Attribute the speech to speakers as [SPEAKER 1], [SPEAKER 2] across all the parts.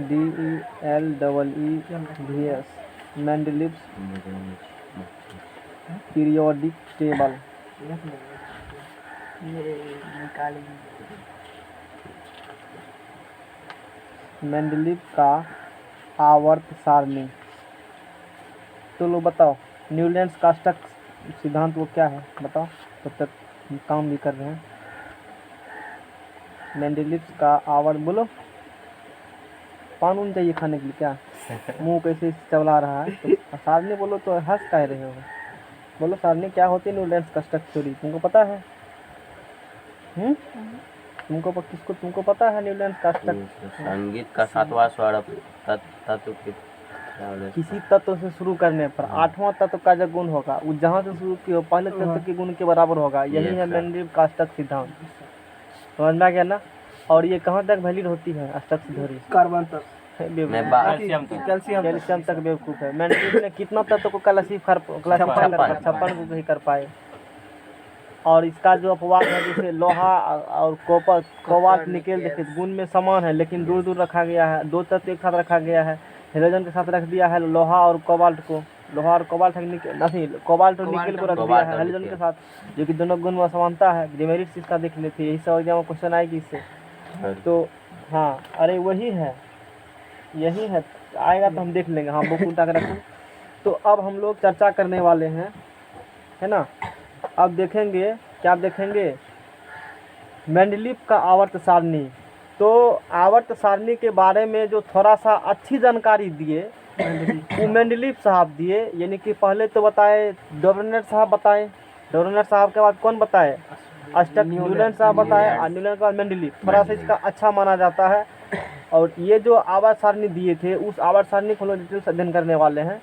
[SPEAKER 1] DELEEVS Mendeleev's periodic table. Mendeleev का आवर्त सारणी। तो लो बताओ, न्यूलैंड्स कास्टक सिद्धांत वो क्या है बताओ, तब तक काम भी कर रहे हैं। मेंडलीव का आवर्त बोलो। पान चाहिए खाने के लिए क्या? मुंह कैसे चबला रहा है? तो सारणी बोलो तो हंस कह रहे हो। बोलो सारणी क्या होती है न्यूलैंड्स कास्टक थ्योरी, तुमको पता है? तुमको पता है न्यूलैंड्स कास्टक?
[SPEAKER 2] संगीत का सातवां स्वर तत्व
[SPEAKER 1] किसी तत्व से शुरू करने पर आठवां तत्व का जो गुण होगा वो जहाँ से शुरू किया पहले तत्व के गुण के बराबर होगा। यही है मेंडलीव का अष्टक सिद्धांत। समझ में आ गया ना? और ये कहाँ तक वैलिड होती है अष्टक थ्योरी? कार्बन तक, कैल्शियम तक बेवकूफ है। मेंडलीव ने कितना तत्व को क्लासिफाई 56 को ही कर पाए। और इसका जो अपवाद है जैसे लोहा और कॉपर, कोबाल्ट, निकेल, देखिए गुण में समान है लेकिन दूर दूर रखा गया है। दो तत्व एक साथ रखा गया है, हाइड्रोजन के साथ रख दिया है लोहा और कोबाल्ट को। लोहा और कोबाल्ट नहीं, कोबाल्ट और निकेल को रख दिया है हाइड्रोजन के साथ, जो कि दोनों गुण में समानता है। डिमेरिट्स इसका देख लेते, यही सब एग्जाम में क्वेश्चन आएगी इससे। तो हाँ, अरे वही है, यही है, आएगा तो हम देख लेंगे। हाँ, बुक उल्टा कर रखो। तो अब हम लोग चर्चा करने वाले हैं, है ना? अब देखेंगे, क्या देखेंगे? मेंडलीव का आवर्त सारणी। तो आवर्त सारणी के बारे में जो थोड़ा सा अच्छी जानकारी दिए वो मेंडलीव साहब दिए। यानी कि पहले तो बताए डोबरनेट साहब बताए, डोबरनेट साहब के बाद कौन बताए? अष्टक न्यूलैंड साहब बताए, और न्यूलैंड के बाद मेंडलीव। थोड़ा सा इसका अच्छा माना जाता है। और ये जो आवर्त सारणी दिए थे उस आवर्त सारणी को लोग डिटेल से अध्ययन करने वाले हैं।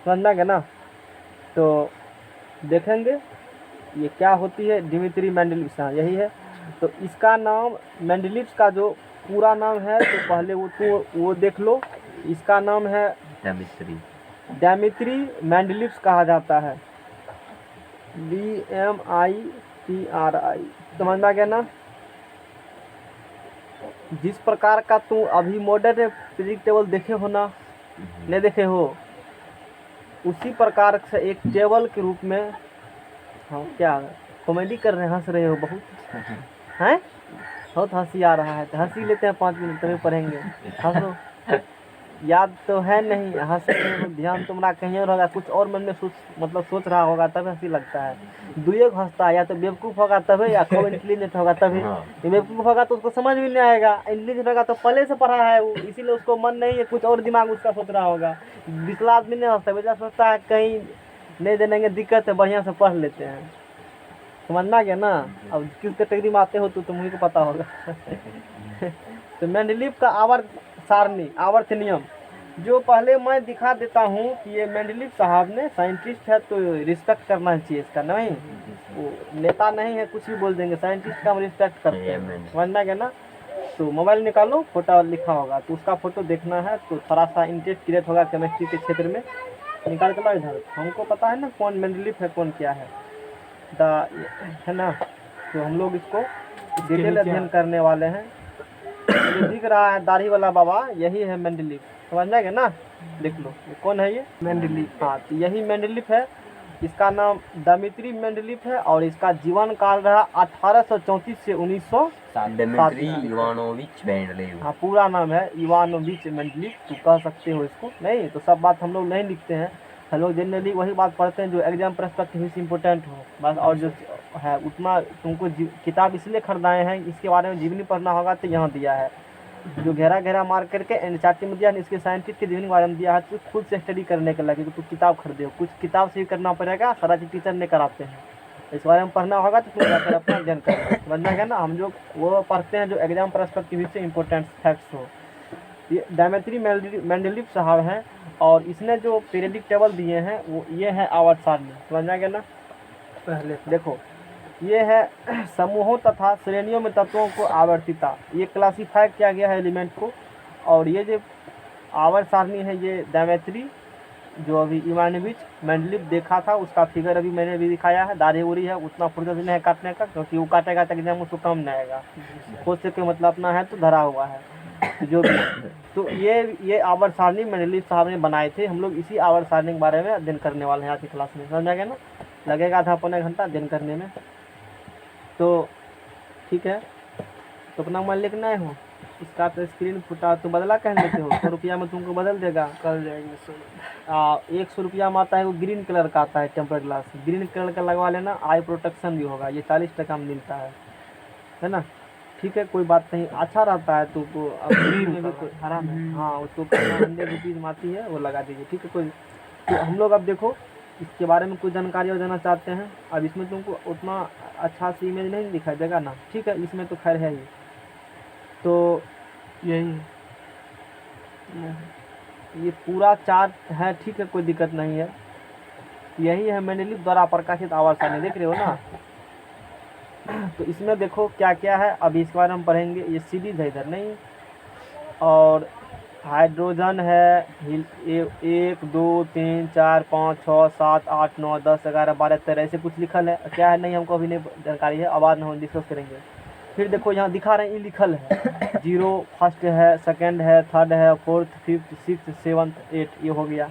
[SPEAKER 1] समझना क्या ना? तो देखेंगे ये क्या होती है डिमित्री मेंडलीव, यही है। तो इसका नाम मेंडलीव का जो पूरा नाम है तो पहले वो देख लो। इसका नाम है डेमित्री मेंडलीव कहा जाता है, DMITRI। समझ में आ गया ना? जिस प्रकार का तुम अभी मॉडर्न पीरियोडिक टेबल देखे हो ना, नहीं देखे हो, उसी प्रकार से एक टेबल के रूप में। हाँ, क्या कॉमेडी कर रहे हैं, हंस रहे हो बहुत हैं? बहुत हंसी आ रहा है तो हंसी लेते हैं 5 मिनट, तभी पढ़ेंगे। हंसो, याद तो है नहीं, हंसे ध्यान तुम्हारा कहीं और होगा, कुछ और मन में सोच रहा होगा तब हंसी लगता है। दुए हंसता है, या तो बेवकूफ़ होगा तभी, या खूब इंटेलिजेंट होगा तभी। ये बेवकूफ़ होगा तो उसको समझ भी नहीं आएगा, इंटेलिजेंट होगा तो पहले से पढ़ा है वो, इसीलिए उसको मन नहीं है, कुछ और दिमाग उसका सोच रहा होगा। दूसरा आदमी नहीं हंसता, बेटा सोचता है कहीं नहीं देनेंगे दिक्कत है, बढ़िया से पढ़ लेते हैं। समझना क्या ना? अब किस कैटेगरी में आते हो तो मुझे को पता होगा। तो मेंडलीव का आवर्त सारणी, आवर्त नियम जो पहले मैं दिखा देता हूँ कि ये मेंडलीव साहब ने साइंटिस्ट है तो रिस्पेक्ट करना चाहिए इसका। नहीं, वो नेता नहीं है कुछ भी बोल देंगे, साइंटिस्ट का हम रिस्पेक्ट करते हैं। समझना क्या ना? तो मोबाइल निकालो, फोटो लिखा होगा तो उसका फोटो देखना है, तो थोड़ा सा इंटरेस्ट क्रिएट होगा केमिस्ट्री के क्षेत्र में। निकाल के लो इधर, हमको पता है ना कौन मेंडलीव है कौन क्या है, है ना? तो हम लोग इसको डिटेल अध्ययन करने वाले हैं। जो दिख रहा है दाढ़ी वाला बाबा, यही है मेंडलीव। समझ जाएगा ना? देख लो ये कौन है, ये मेंडलीव। हाँ, तो यही मेंडलीव है। इसका नाम डेमित्री मेंडलीव है और इसका जीवन काल रहा 1834 से 1907।
[SPEAKER 2] Ivanovich Mendeleev.
[SPEAKER 1] हाँ, पूरा नाम है इवानोविच मेंडलीव, तो कह सकते हो इसको। नहीं तो सब बात हम लोग नहीं लिखते हैं, हम लोग जनरली वही बात पढ़ते हैं जो एग्जाम पर्सपेक्टिव से इम्पोर्टेंट हो बस। और जो है उतना तुमको किताब इसलिए खरीदाए हैं, इसके बारे में जीवनी पढ़ना होगा तो यहाँ दिया है, जो घेरा घेरा मार करके एनसीईआरटी में दिया है। इसके साइंटिस्ट के जीवनी के बारे में दिया है, तो खुद से स्टडी करने के लगे तो किताब खरीदे हो, कुछ किताब से ही करना पड़ेगा, सारा चीज़ टीचर नहीं कराते हैं। इस बारे में पढ़ना होगा तो तुम जाकर अपना अध्ययन करना। समझना है ना? हम जो वो पढ़ते हैं जो एग्जाम पर्सपेक्टिव से इम्पोर्टेंट फैक्ट्स हो। ये डेमित्री मेंडलीव साहब हैं और इसने जो पीरियोडिक टेबल दिए हैं वो ये है आवर्त सारणी। समझना गया ना? पहले देखो, ये है समूहों तथा श्रेणियों में तत्वों को आवर्तिता, ये क्लासीफाई किया गया है एलिमेंट को। और ये जो आवर्त सारणी है ये डेमित्री, जो अभी इवानोविच मेंडलीव देखा था उसका फिगर अभी मैंने भी दिखाया है। दाढ़ी उड़ी है, उतना फुर्सत नहीं है काटने का, क्योंकि वो काटेगा तक एग्जाम उसको कम नहीं आएगा। खुद से कोई मतलब अपना है तो धरा हुआ है। जो भी। तो ये आवर्त सारणी मेंडलीव साहब ने बनाए थे। हम लोग इसी आवर्त सारणी के बारे में अध्ययन करने वाले हैं आज की क्लास में। समझ आ गया ना? लगेगा आधा पौना घंटा अध्ययन करने में। तो ठीक है, तो अपना मन लिखना है हो। इसका तो स्क्रीन फुटा तो बदला कह देते हो, 100 रुपया में तुमको बदल देगा।
[SPEAKER 3] कर जाएंगे
[SPEAKER 1] 100 रुपया में आता है वो ग्रीन कलर का आता है टेम्पर ग्लास, ग्रीन कलर का लगवा लेना, आई प्रोटेक्शन भी होगा। ये 40 टका में मिलता है ना? ठीक है, कोई बात नहीं, अच्छा रहता है। तो अब ग्रीन में भी कोई हरा में, हाँ उसको 100 रुपीज़ में आती है, वो लगा दीजिए। ठीक है, कोई। तो हम लोग अब देखो इसके बारे में कुछ जानकारी और देना चाहते हैं। अब इसमें तुमको उतना अच्छा सी इमेज नहीं दिखाई देगा ना, ठीक है, इसमें तो खैर है ही। तो
[SPEAKER 3] यही
[SPEAKER 1] ये पूरा चार्ट है, ठीक है, कोई दिक्कत नहीं है। यही है मेंडलीव द्वारा प्रकाशित आवर्त सारणी, देख रहे हो ना? तो इसमें देखो क्या क्या है, अभी इसके बारे में पढ़ेंगे। ये सीरीज है, इधर नहीं। और हाइड्रोजन है 1 2 3 4 5 6 7 8 9 10 11 12 13 ऐसे कुछ लिखल है। क्या है नहीं हमको अभी नहीं जानकारी है, आवाज़ में हम डिस्कस करेंगे। फिर देखो यहाँ दिखा रहे हैं, ये लिखल है 0 फर्स्ट है, सेकंड है, थर्ड है, फोर्थ, फिफ्थ, सिक्स, सेवन्थ, 8, ये हो गया।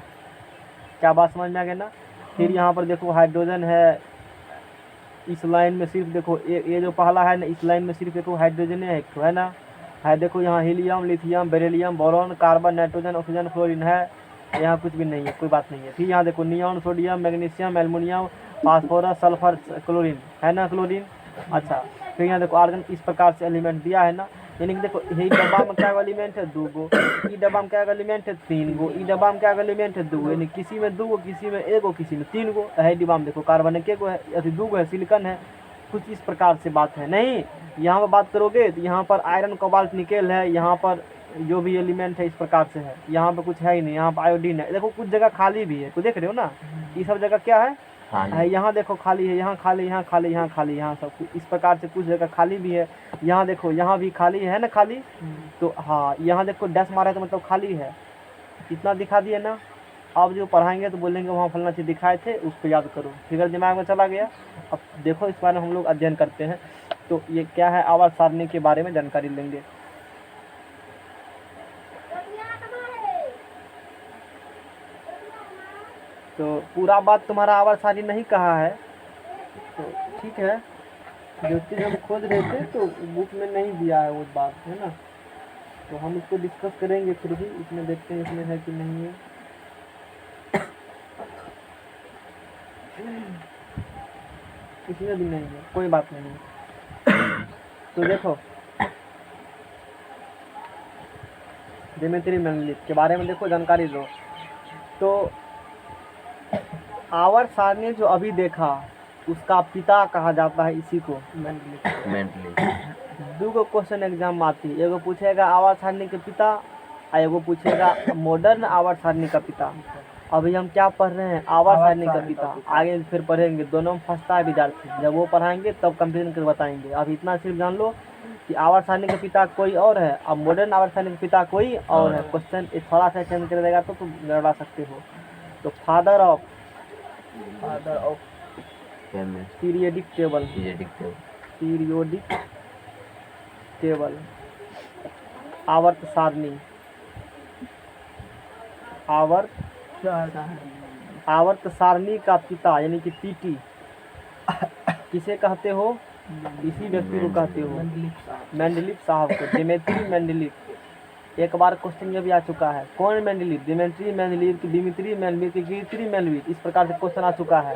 [SPEAKER 1] क्या बात समझ में आ गया ना? फिर यहाँ पर देखो हाइड्रोजन है, इस लाइन में सिर्फ देखो ये जो पहला है ना, इस लाइन में सिर्फ देखो हाइड्रोजन है, एक तो है ना। है देखो यहाँ helium, lithium, beryllium, boron, carbon, nitrogen, oxygen, fluorine है। यहाँ कुछ भी नहीं है, कोई बात नहीं है। फिर यहाँ देखो neon, sodium, magnesium, aluminium, phosphorus, sulphur, chlorine है ना, क्लोरीन। अच्छा, फिर यहाँ देखो आर्गन, इस प्रकार से एलिमेंट दिया है ना। यानी कि देखो यही डब्बा में क्या एलिमेंट है, 2 गो। ई डब्बा में क्या एलिमेंट है, 3 गो। ई डब्बा में क्या एलिमेंट है, 2 गो। यानी किसी में 2 गो, किसी में 1 गो, किसी में 3 गो। है डिब्बा में देखो कार्बन के गो है, अभी 2 गो है, सिलिकॉन है। कुछ इस प्रकार से बात है। नहीं, यहाँ पर बात करोगे तो यहाँ पर आयरन, कोबाल्ट, निकेल है। यहाँ पर जो भी एलिमेंट है इस प्रकार से है। यहाँ पर कुछ है ही नहीं। यहाँ पर आयोडीन है। देखो कुछ जगह खाली भी है, तो देख रहे हो ना, ये सब जगह क्या है, यहाँ देखो खाली है, यहाँ खाली, यहाँ खाली, यहाँ खाली, यहाँ सब कुछ इस प्रकार से कुछ जगह खाली भी है। यहाँ देखो यहाँ भी खाली है ना, खाली। तो हाँ, यहाँ देखो डैश मारा है तो मतलब खाली है। इतना दिखा दिए ना। अब जो पढ़ाएंगे तो बोलेंगे वहाँ फलना चीज़ दिखाए थे, उसको याद करो। फिगर दिमाग में चला गया। अब देखो इस बारे में हम लोग अध्ययन करते हैं। तो ये क्या है, आवर्त सारणी के बारे में जानकारी लेंगे। तो पूरा बात तुम्हारा आवर्त सारणी नहीं कहा है, तो ठीक है। जो चीज़ हम खोज रहे थे तो बुक में नहीं दिया है वो बात, है ना। तो हम इसको डिस्कस करेंगे फिर भी। इसमें देखते हैं इसमें है कि नहीं है। इसमें भी नहीं है, कोई बात नहीं। तो देखो दिमित्री मेंडलीव के बारे में देखो जानकारी लो। तो आवर्त सारणी जो अभी देखा उसका पिता कहा जाता है इसी को,
[SPEAKER 2] मेंटली।
[SPEAKER 1] 2 क्वेश्चन एग्जाम में आती है। एगो पूछेगा आवर्त सारणी के पिता, और एगो पूछेगा मॉडर्न आवर्त सारणी का पिता। अभी हम क्या पढ़ रहे हैं, आवर्त सारणी का पिता। आगे फिर पढ़ेंगे, दोनों में फंसता है विद्यार्थी। जब वो पढ़ाएंगे तब कंपेरिजन कर बताएंगे। अभी इतना सिर्फ जान लो कि आवर्त सारणी का पिता कोई और है, अब मॉडर्न आवर्त सारणी का पिता कोई और है। क्वेश्चन थोड़ा सा चेंज कर देगा तो तुम गड़बड़ा सकते हो। तो father of periodic table, periodic table, आवर्त सारणी, आवर्त सारणी का पिता यानी कि पीटी किसे कहते हो, इसी व्यक्ति को कहते हो, मेंडलीव साहब को, दिमित्री मेंडलीव। एक बार क्वेश्चन ये भी आ चुका है, कौन मेंडलीव, दिमित्री मेंडलीव की दिमित्री मेंडलीव की गिरित्री मेंडलीव, इस प्रकार से क्वेश्चन आ चुका है।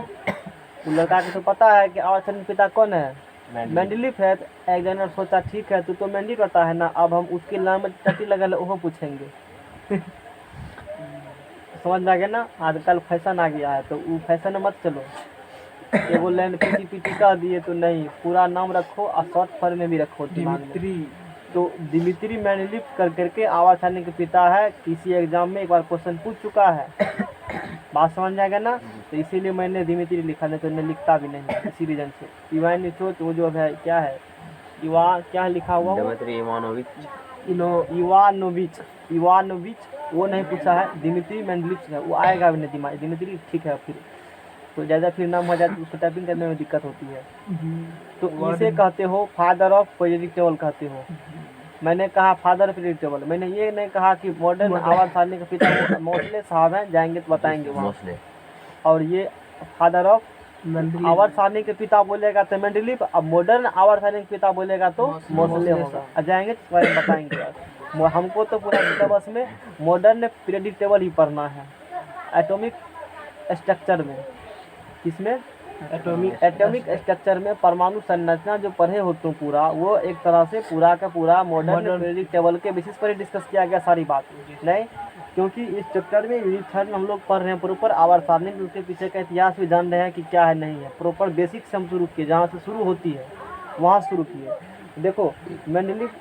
[SPEAKER 1] तो लड़का को तो पता है कि आवर्त सारणी पिता कौन है, मेंडलीव है। तो एक जन सोचा ठीक है तो मेंडलीव पता है ना, अब हम उसके नाम में टट्टी लगल है वो पूछेंगे। समझ में आ गया ना। आजकल फैशन आ गया है तो वो फैशन में मत चलो। एगो लाइन पीटी कह दिए तो नहीं, पूरा नाम रखो और शॉर्ट फॉर्म में भी रखो दिमाग में। तो दिमित्री मेंडलीव कर करके आवर्त सारणी के पिता है। किसी एग्जाम में एक बार क्वेश्चन पूछ चुका है, बात समझ जाएगा ना। तो इसीलिए मैंने दिमित्री लिखा, नहीं तो मैं लिखता भी नहीं, इसी रीजन से। इवान सोच वो जो है क्या है, क्या लिखा हुआ,
[SPEAKER 2] दिमित्री
[SPEAKER 1] इवानोविच, वो नहीं पूछा है। दिमित्री मेंडलीव है, वो आएगा भी नहीं दिमाग। दिमित्री ठीक है, फिर तो ज़्यादा फिर नाम हो जाए तो उसको टाइपिंग करने में दिक्कत होती है। तो इसे कहते हो फादर ऑफ पीरियडिक टेबल कहते हो। मैंने कहा फादर प्रिडिक्टेबल, मैंने ये नहीं कहा कि मॉडर्न आवर्त सारणी के पिता मोस्ले साहब हैं, जाएंगे तो बताएंगे वहाँ।
[SPEAKER 2] मोस्ले।
[SPEAKER 1] और ये फादर ऑफ आवर्त सारणी के पिता बोलेगा तो मेंडलीफ, अब मॉडर्न आवर्त सारणी के पिता बोलेगा तो मोस्ले होगा। अब जाएंगे तो बताएंगे। हमको तो पूरा सिलेबस में मॉडर्न प्रेडिक्टेबल ही पढ़ना है, एटॉमिक स्ट्रक्चर में। किसमें? एटॉमिक स्ट्रक्चर में परमाणु संरचना जो पढ़े हो तुम पूरा, वो एक तरह से पूरा का पूरा मॉडर्न प्रेडिक्टेबल के बेसिस पर ही डिस्कस किया गया सारी बात। नहीं, क्योंकि इस चैप्टर में यूनिट 3 हम लोग पढ़ रहे हैं प्रॉपर आवर्त सारणी, उसके पीछे का इतिहास भी जान रहे हैं कि क्या है नहीं है। प्रॉपर बेसिक से हम शुरू किए, जहाँ से शुरू होती है वहाँ शुरू किए। देखो मेंडलीफ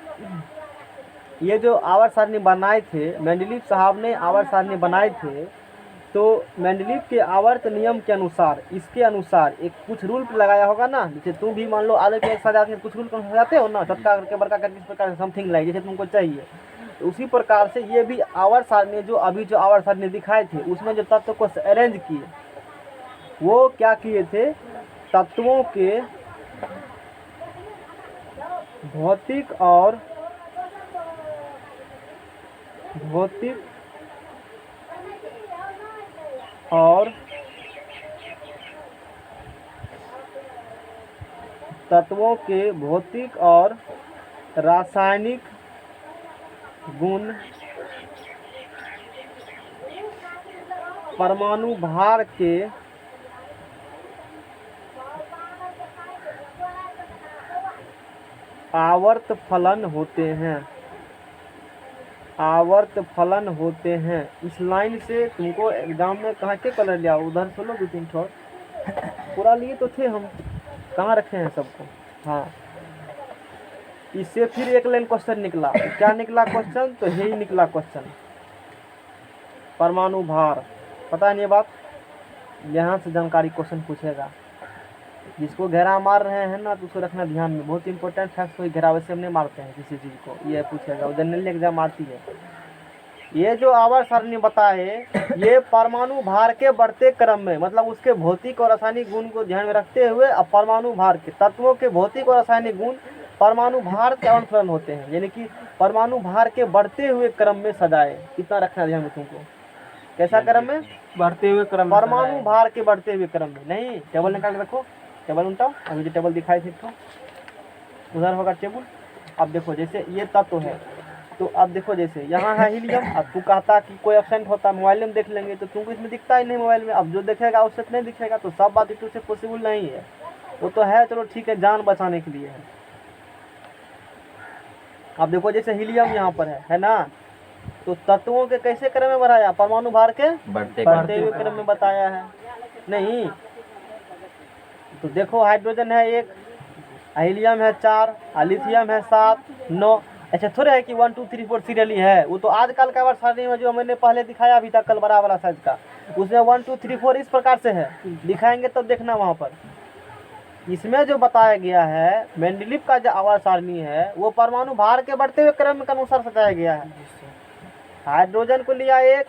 [SPEAKER 1] ये जो आवर्त सारणी बनाए थे, मेंडलीफ साहब ने आवर्त सारणी बनाए थे, तो मेंडलीफ के आवर्त नियम के अनुसार, इसके अनुसार एक कुछ रूल लगाया होगा ना। जैसे तुम भी मान लो आलू के एक साथ कुछ रूल सजाते हो ना, छोटा करके बड़का करके, इस प्रकार से समथिंग लाइक जैसे तुमको चाहिए। तो उसी प्रकार से ये भी आवर्त सारणी जो अभी जो आवर्त सारणी दिखाए थे, उसमें जो तत्व को अरेंज किए, वो क्या किए थे? तत्वों के भौतिक और तत्वों के भौतिक और रासायनिक गुण परमाणु भार के आवर्त फलन होते हैं। आवर्त फलन होते हैं। इस लाइन से तुमको एग्जाम में कहाँ के कलर लिया? उधर से लो 2-3 छोड़, पूरा लिए तो थे हम, कहाँ रखे हैं सबको? हाँ, इससे फिर एक लाइन क्वेश्चन निकला। क्या निकला क्वेश्चन? तो यही निकला क्वेश्चन, परमाणु भार। पता नहीं ये बात, यहाँ से जानकारी क्वेश्चन पूछेगा। जिसको घेरा मार रहे हैं ना, तो उसको रखना ध्यान में, बहुत इंपॉर्टेंट फैक्ट। कोई घेरा वैसे हम नहीं मारते हैं किसी चीज़ को, ये पूछेगा, वो जनरली एग्जाम आती है। ये जो आवर्त सारणी बताए, ये परमाणु भार के बढ़ते क्रम में, मतलब उसके भौतिक और रासायनिक गुण को ध्यान में रखते हुए, अब परमाणु भार के तत्वों के भौतिक और रासायनिक गुण परमाणु भार के अनुसरण होते हैं, यानी कि परमाणु भार के बढ़ते हुए क्रम में सजाए। कितना रखना ध्यान में तुमको? कैसा क्रम में?
[SPEAKER 3] बढ़ते हुए क्रम,
[SPEAKER 1] परमाणु भार के बढ़ते हुए क्रम में। नहीं, टेबल निकाल के रखो, टेबल उल्टाओ, अभी जो टेबल दिखाई थी तो उधर होगा टेबल। अब देखो जैसे ये तत्व है, तो अब देखो जैसे यहाँ है हीलियम। अब तू कहता कि कोई एब्सेंट होता, मोबाइल में देख लेंगे, तो तुमको इसमें दिखता ही नहीं मोबाइल में। अब जो देखेगा उससे नहीं दिखेगा, तो सब बात इतने से पॉसिबल नहीं है। वो तो है, चलो ठीक है, जान बचाने के लिए है। अब देखो जैसे हीलियम यहाँ पर है ना, तो तत्वों के कैसे क्रम में बढ़ाया? परमाणु भार के बढ़ते हुए क्रम में बताया है। नहीं तो देखो हाइड्रोजन है 1, हीलियम है 4, लिथियम है 7, 9। ऐसे थोड़े है कि 1 2 3 4 सीरियली है। वो तो आजकल का आवर्त सारणी में जो मैंने पहले दिखाया अभी तक कल बड़ा वाला साइज का, उसमें 1 2 3 4 इस प्रकार से है। दिखाएंगे तब देखना वहाँ पर। इसमें जो बताया गया है मेंडलीफ का जो आवर्त सारणी है, वो परमाणु भार के बढ़ते हुए क्रम के अनुसार सजाया गया है। हाइड्रोजन को लिया 1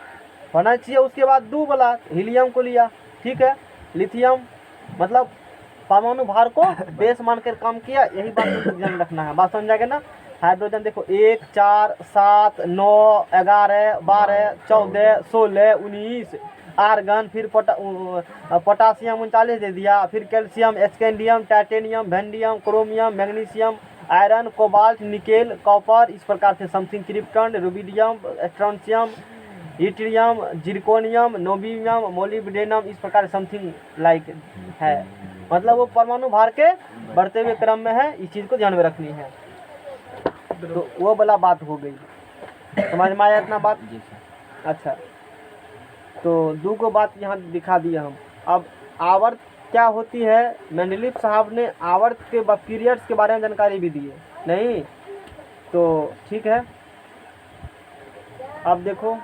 [SPEAKER 1] होना चाहिए, उसके बाद 2 वाला हीलियम को लिया, ठीक है। लिथियम मतलब परमाणु भार को बेस मानकर काम किया, यही बात को ध्यान रखना है। बात समझ जाएगा ना? हाइड्रोजन देखो 1 4 7 9 11 12 14 16 19, आर्गन, फिर पोटासियम 39 दे दिया, फिर calcium, scandium, titanium, vanadium, chromium, magnesium, iron, cobalt, nickel, copper, इस प्रकार से something, krypton, rubidium, strontium, yttrium, zirconium, niobium, molybdenum, इस प्रकार समथिंग लाइक है। मतलब वो परमाणु भार के बढ़ते हुए क्रम में है, इस चीज़ को ध्यान में रखनी है। तो वो वाला बात हो गई, समझ में आया इतना बात? अच्छा, तो 2 को बात यहाँ दिखा दिया हम। अब आवर्त क्या होती है, मेंडलीफ साहब ने आवर्त के पीरियड्स के बारे में जानकारी भी दी है। नहीं तो ठीक है, अब देखो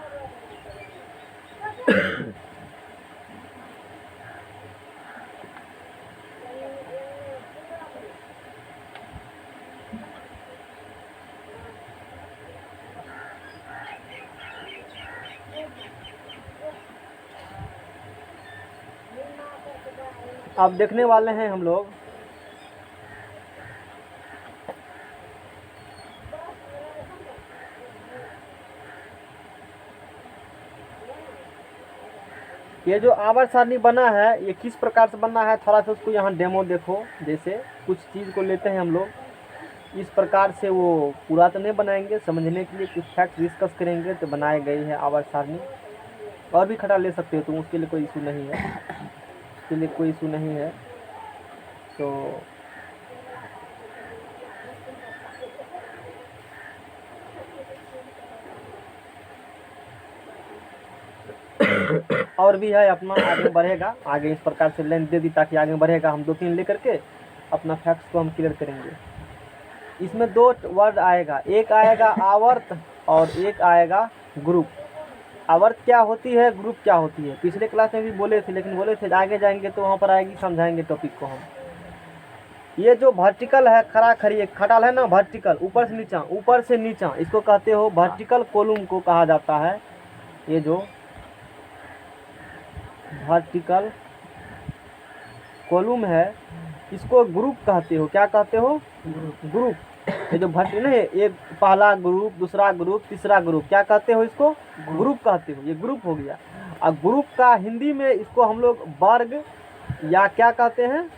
[SPEAKER 1] अब देखने वाले हैं हम लोग ये जो आवर्त सारणी बना है ये किस प्रकार से बना है, थोड़ा सा उसको यहाँ डेमो देखो। जैसे कुछ चीज़ को लेते हैं हम लोग इस प्रकार से, वो पूरा तो नहीं बनाएंगे, समझने के लिए कुछ फैक्ट डिस्कस करेंगे तो बनाई गई है आवर्त सारणी। और भी खड़ा ले सकते हो तुम, उसके लिए कोई इशू नहीं है, उसके लिए कोई इशू नहीं है। तो और भी है अपना, आगे बढ़ेगा, आगे इस प्रकार से लेंथ दे दी ताकि आगे बढ़ेगा। हम 2-3 लेकर के अपना फैक्ट्स को हम क्लियर करेंगे। इसमें 2 वर्ड आएगा, एक आएगा आवर्त और एक आएगा ग्रुप। आवर्त क्या होती है, ग्रुप क्या होती है, पिछले क्लास में भी बोले थे, लेकिन बोले थे आगे जाएंगे तो वहाँ पर आएगी, समझाएंगे टॉपिक को हम। ये जो वर्टिकल है, खड़ा खड़ी खटाल है ना, वर्टिकल ऊपर से नीचा, ऊपर से नीचा, इसको कहते हो वर्टिकल कॉलम को कहा जाता है। ये जो वर्टिकल कॉलम है इसको ग्रुप कहते हो। क्या कहते हो, ग्रुप। ये जो वर्टिकल है, एक पहला ग्रुप, दूसरा ग्रुप, तीसरा ग्रुप, क्या कहते हो, इसको ग्रुप कहते हो। ये ग्रुप हो गया। और ग्रुप का हिंदी में इसको हम लोग वर्ग या क्या कहते हैं,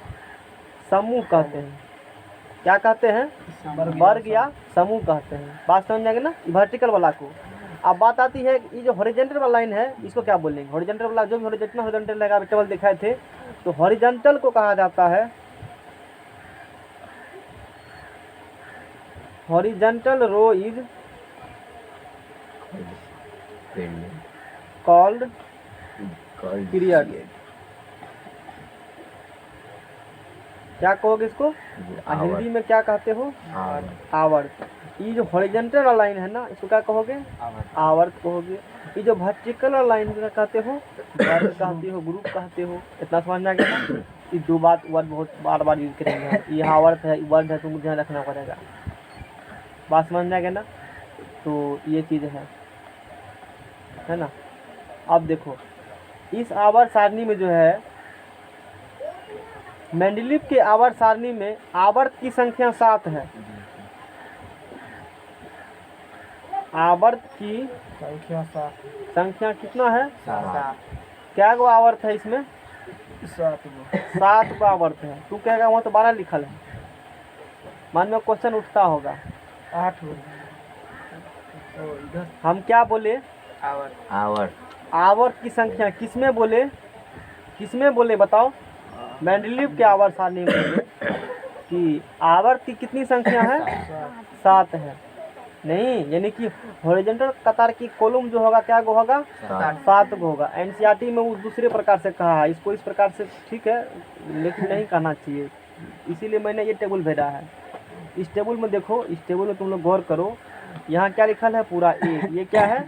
[SPEAKER 1] समूह कहते हैं। क्या कहते हैं, वर्ग या समूह कहते हैं। बात समझ जाएगा ना वर्टिकल वाला को। अब बात आती है ये जो हॉरिजॉन्टल वाला लाइन है इसको क्या बोलेंगे। हॉरिजॉन्टल वाला जो भी जितना हॉरिजॉन्टल लगा टेबल दिखाए थे, तो हॉरिजॉन्टल को कहा जाता है, horizontal row is called period. क्या कहोगे इसको, हिंदी में क्या कहते हो, आवर्त। ये जो हॉरिजॉन्टल लाइन है ना इसको क्या कहोगे, आवर्त कहोगे। ये जो वर्टिकल लाइन क्या कहते हो, वर्ग कहते हो, ग्रुप कहते हो। इतना समझ में आ गया ना। ये 2 बात वर्ड बहुत बार बार यूज करेंगे। ये आवर्त है, वर्ग है, तुमको ध्यान रखना पड़ेगा। बात समझ में आ गया ना। तो ये चीज़ है ना। अब देखो इस आवर्त सारणी में जो है, मेंडलीव के आवर्त सारणी में आवर्त की संख्या 7 है। आवर्त की संख्या कितना है, 7। क्या गो आवर्त है इसमें, 7 गो आवर्त है। तू कहेगा वहाँ तो 12 लिखल है। मान में क्वेश्चन उठता होगा 8। हम क्या बोले, आवर्त की संख्या किसमें बोले, किसमें बोले बताओ। मेंडलीव के आवर्त सारणी में बोले कि आवर्त की कितनी संख्या है, 7 है। नहीं, यानी कि हॉरिजॉन्टल कतार की कॉलम जो होगा क्या गो होगा, 7 गो होगा। एनसीईआरटी में वो दूसरे प्रकार से कहा है, इसको इस प्रकार से ठीक है, लेकिन नहीं कहना चाहिए, इसीलिए मैंने ये टेबल भेजा है। इस टेबल में देखो, इस टेबल में तुम लोग गौर करो, यहाँ क्या लिखल है, पूरा 1, ये क्या है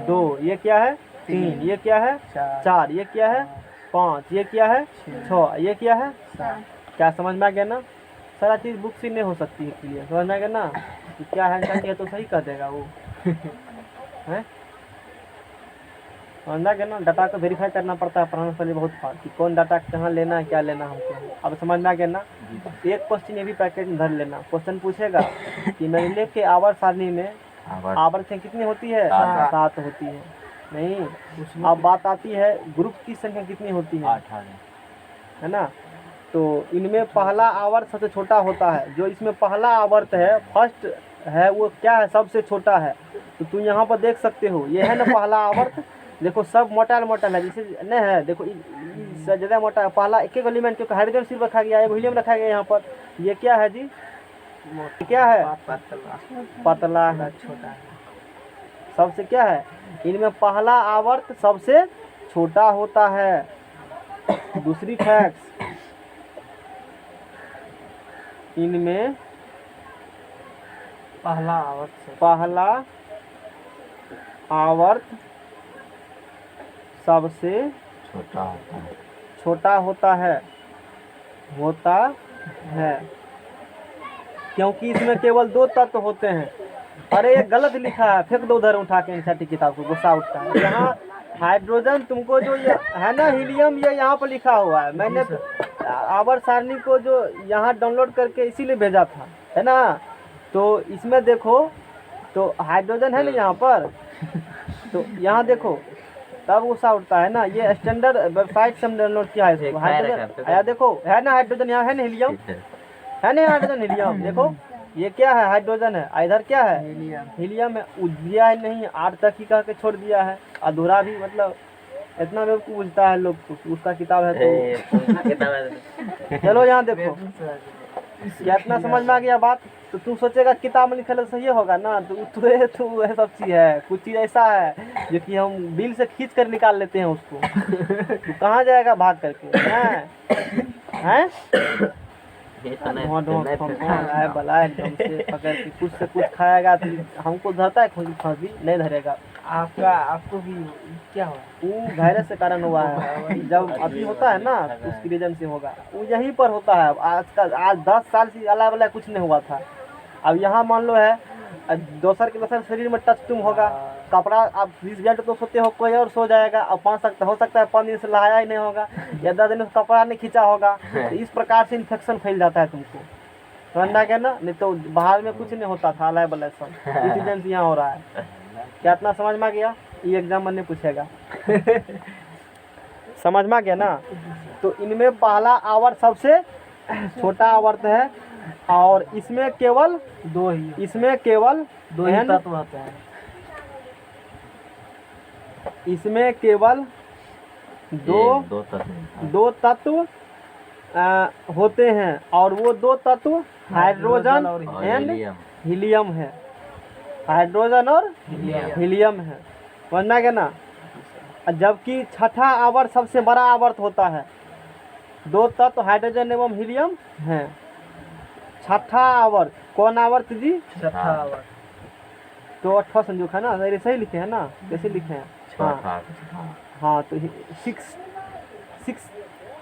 [SPEAKER 1] 2, ये क्या है 3, ये क्या है 4, ये क्या है 5, ये क्या है 6, ये क्या है 7। क्या समझ में आ गया ना। सारा चीज़ बुक से नहीं हो सकती है क्लियर, समझ में आ गया ना। कि क्या है क्या तो सही कह देगा वो है, समझ में आ गया ना। डाटा को वेरीफाई करना पड़ता है पढ़ाने से बहुत बार, कि कौन डाटा कहाँ लेना है, क्या लेना हमको। अब समझ में आ गया ना। एक क्वेश्चन ये भी पैकेट में धर लेना, क्वेश्चन पूछेगा कि मेंडलीव के आवर्त सारणी में आवर्त संख्या कितनी होती है, 7 होती है। नहीं, अब बात आती है ग्रुप की संख्या कितनी होती है,
[SPEAKER 2] 8
[SPEAKER 1] है ना। तो इनमें पहला आवर्त सबसे छोटा होता है। जो इसमें पहला आवर्त है, फर्स्ट है, वो क्या है, सबसे छोटा है। तो तुम यहाँ पर देख सकते हो, ये है ना पहला आवर्त। देखो सब मोटा है, जैसे नहीं है, देखो ज़्यादा मोटा है। पहला एक एलिमेंट क्योंकि हाइड्रोजन सिर्फ रखा गया है, हीलियम रखा गया है यहाँ पर। ये क्या है जी, क्या है, पतला है, छोटा है, सबसे क्या है। इनमें पहला आवर्त सबसे छोटा होता है। दूसरी फैक्ट्स, इनमें पहला आवर्त सबसे छोटा होता है क्योंकि इसमें केवल 2 तत्व होते हैं। अरे ये गलत लिखा है, फेंक दो उधर उठा के एनसीईआरटी किताब को, गुस्सा उठता है। यहाँ हाइड्रोजन तुमको जो ये है ना हीलियम, ये यहाँ पर लिखा हुआ है। मैंने आवर्त सारणी को जो यहाँ डाउनलोड करके इसीलिए भेजा था, है ना। तो इसमें देखो, तो हाइड्रोजन है ना यहाँ पर, तो यहाँ देखो तब गुस्सा उठता है ना। ये स्टैंडर्ड वेबसाइट से हम डाउनलोड किया है इसको।
[SPEAKER 2] एक
[SPEAKER 1] हाइड्रोजन आया देखो, है ना हाइड्रोजन, यहाँ है ना हीलियम, है ना हाइड्रोजन हीलियम, देखो ये क्या है, हाइड्रोजन है, इधर क्या है, हीलियम है। दिया है नहीं, 8 तक ही कह के छोड़ दिया है, अधूरा भी, मतलब इतना बेवकूफ बुझता है लोग को, उसका किताब है तो। चलो यहाँ देखो, क्या इतना समझ में आ गया बात। तो तू सोचेगा किताब में लिखा सही होगा ना, तो तू सब चीज है, कुछ चीज ऐसा है जो कि हम बिल से खींच कर निकाल लेते हैं उसको। तू कहाँ जाएगा भाग करके, हैं? है भला एकदम से पकड़ के कुछ से कुछ खाएगा तो हमको धरता है, फांसी नहीं धरेगा।
[SPEAKER 3] आपको भी क्या हुआ?
[SPEAKER 1] वो वायरस से कारण हुआ है, जब अभी होता है ना तो उसकी रीजन से होगा, वो यहीं पर होता है। आज 10 साल से अलावा वाला कुछ नहीं हुआ था, अब यहाँ मान लो है दोसर के दोसर शरीर में टच तुम होगा, कपड़ा आप 20 घंटे तो सोते हो, कोई और सो जाएगा, अब 5 हो सकता है 5 दिन से नहाया ही नहीं होगा, या 10 दिन से कपड़ा नहीं खींचा होगा, तो इस प्रकार से इन्फेक्शन फैल जाता है तुमको, समझना क्या ना। नहीं तो बाहर में कुछ नहीं होता था, अलाय बल्ला सब, इस रीजन से यहाँ हो रहा है। क्या इतना समझ में आ गया? ये एग्जाम में पूछेगा। समझ में आ गया ना। तो इनमें पहला आवर्त सबसे छोटा आवर्त है, और इसमें केवल
[SPEAKER 3] दो ही
[SPEAKER 1] N
[SPEAKER 3] तत्व होते हैं।
[SPEAKER 1] इसमें केवल दो तत्व होते हैं, और वो 2 तत्व हाइड्रोजन एंड हीलियम है, हाइड्रोजन और हीलियम है, समझना क्या ना। जबकि छठा आवर्त सबसे बड़ा आवर्त होता है, 2 तत्व हाइड्रोजन एवं हीलियम है। छठा आवर्त कौन आवर्त जी?
[SPEAKER 3] छठा आवर्त।
[SPEAKER 1] तो 8 संजुक है ना, सही लिखे हैं ना, कैसे लिखे हैं? हाँ तो 6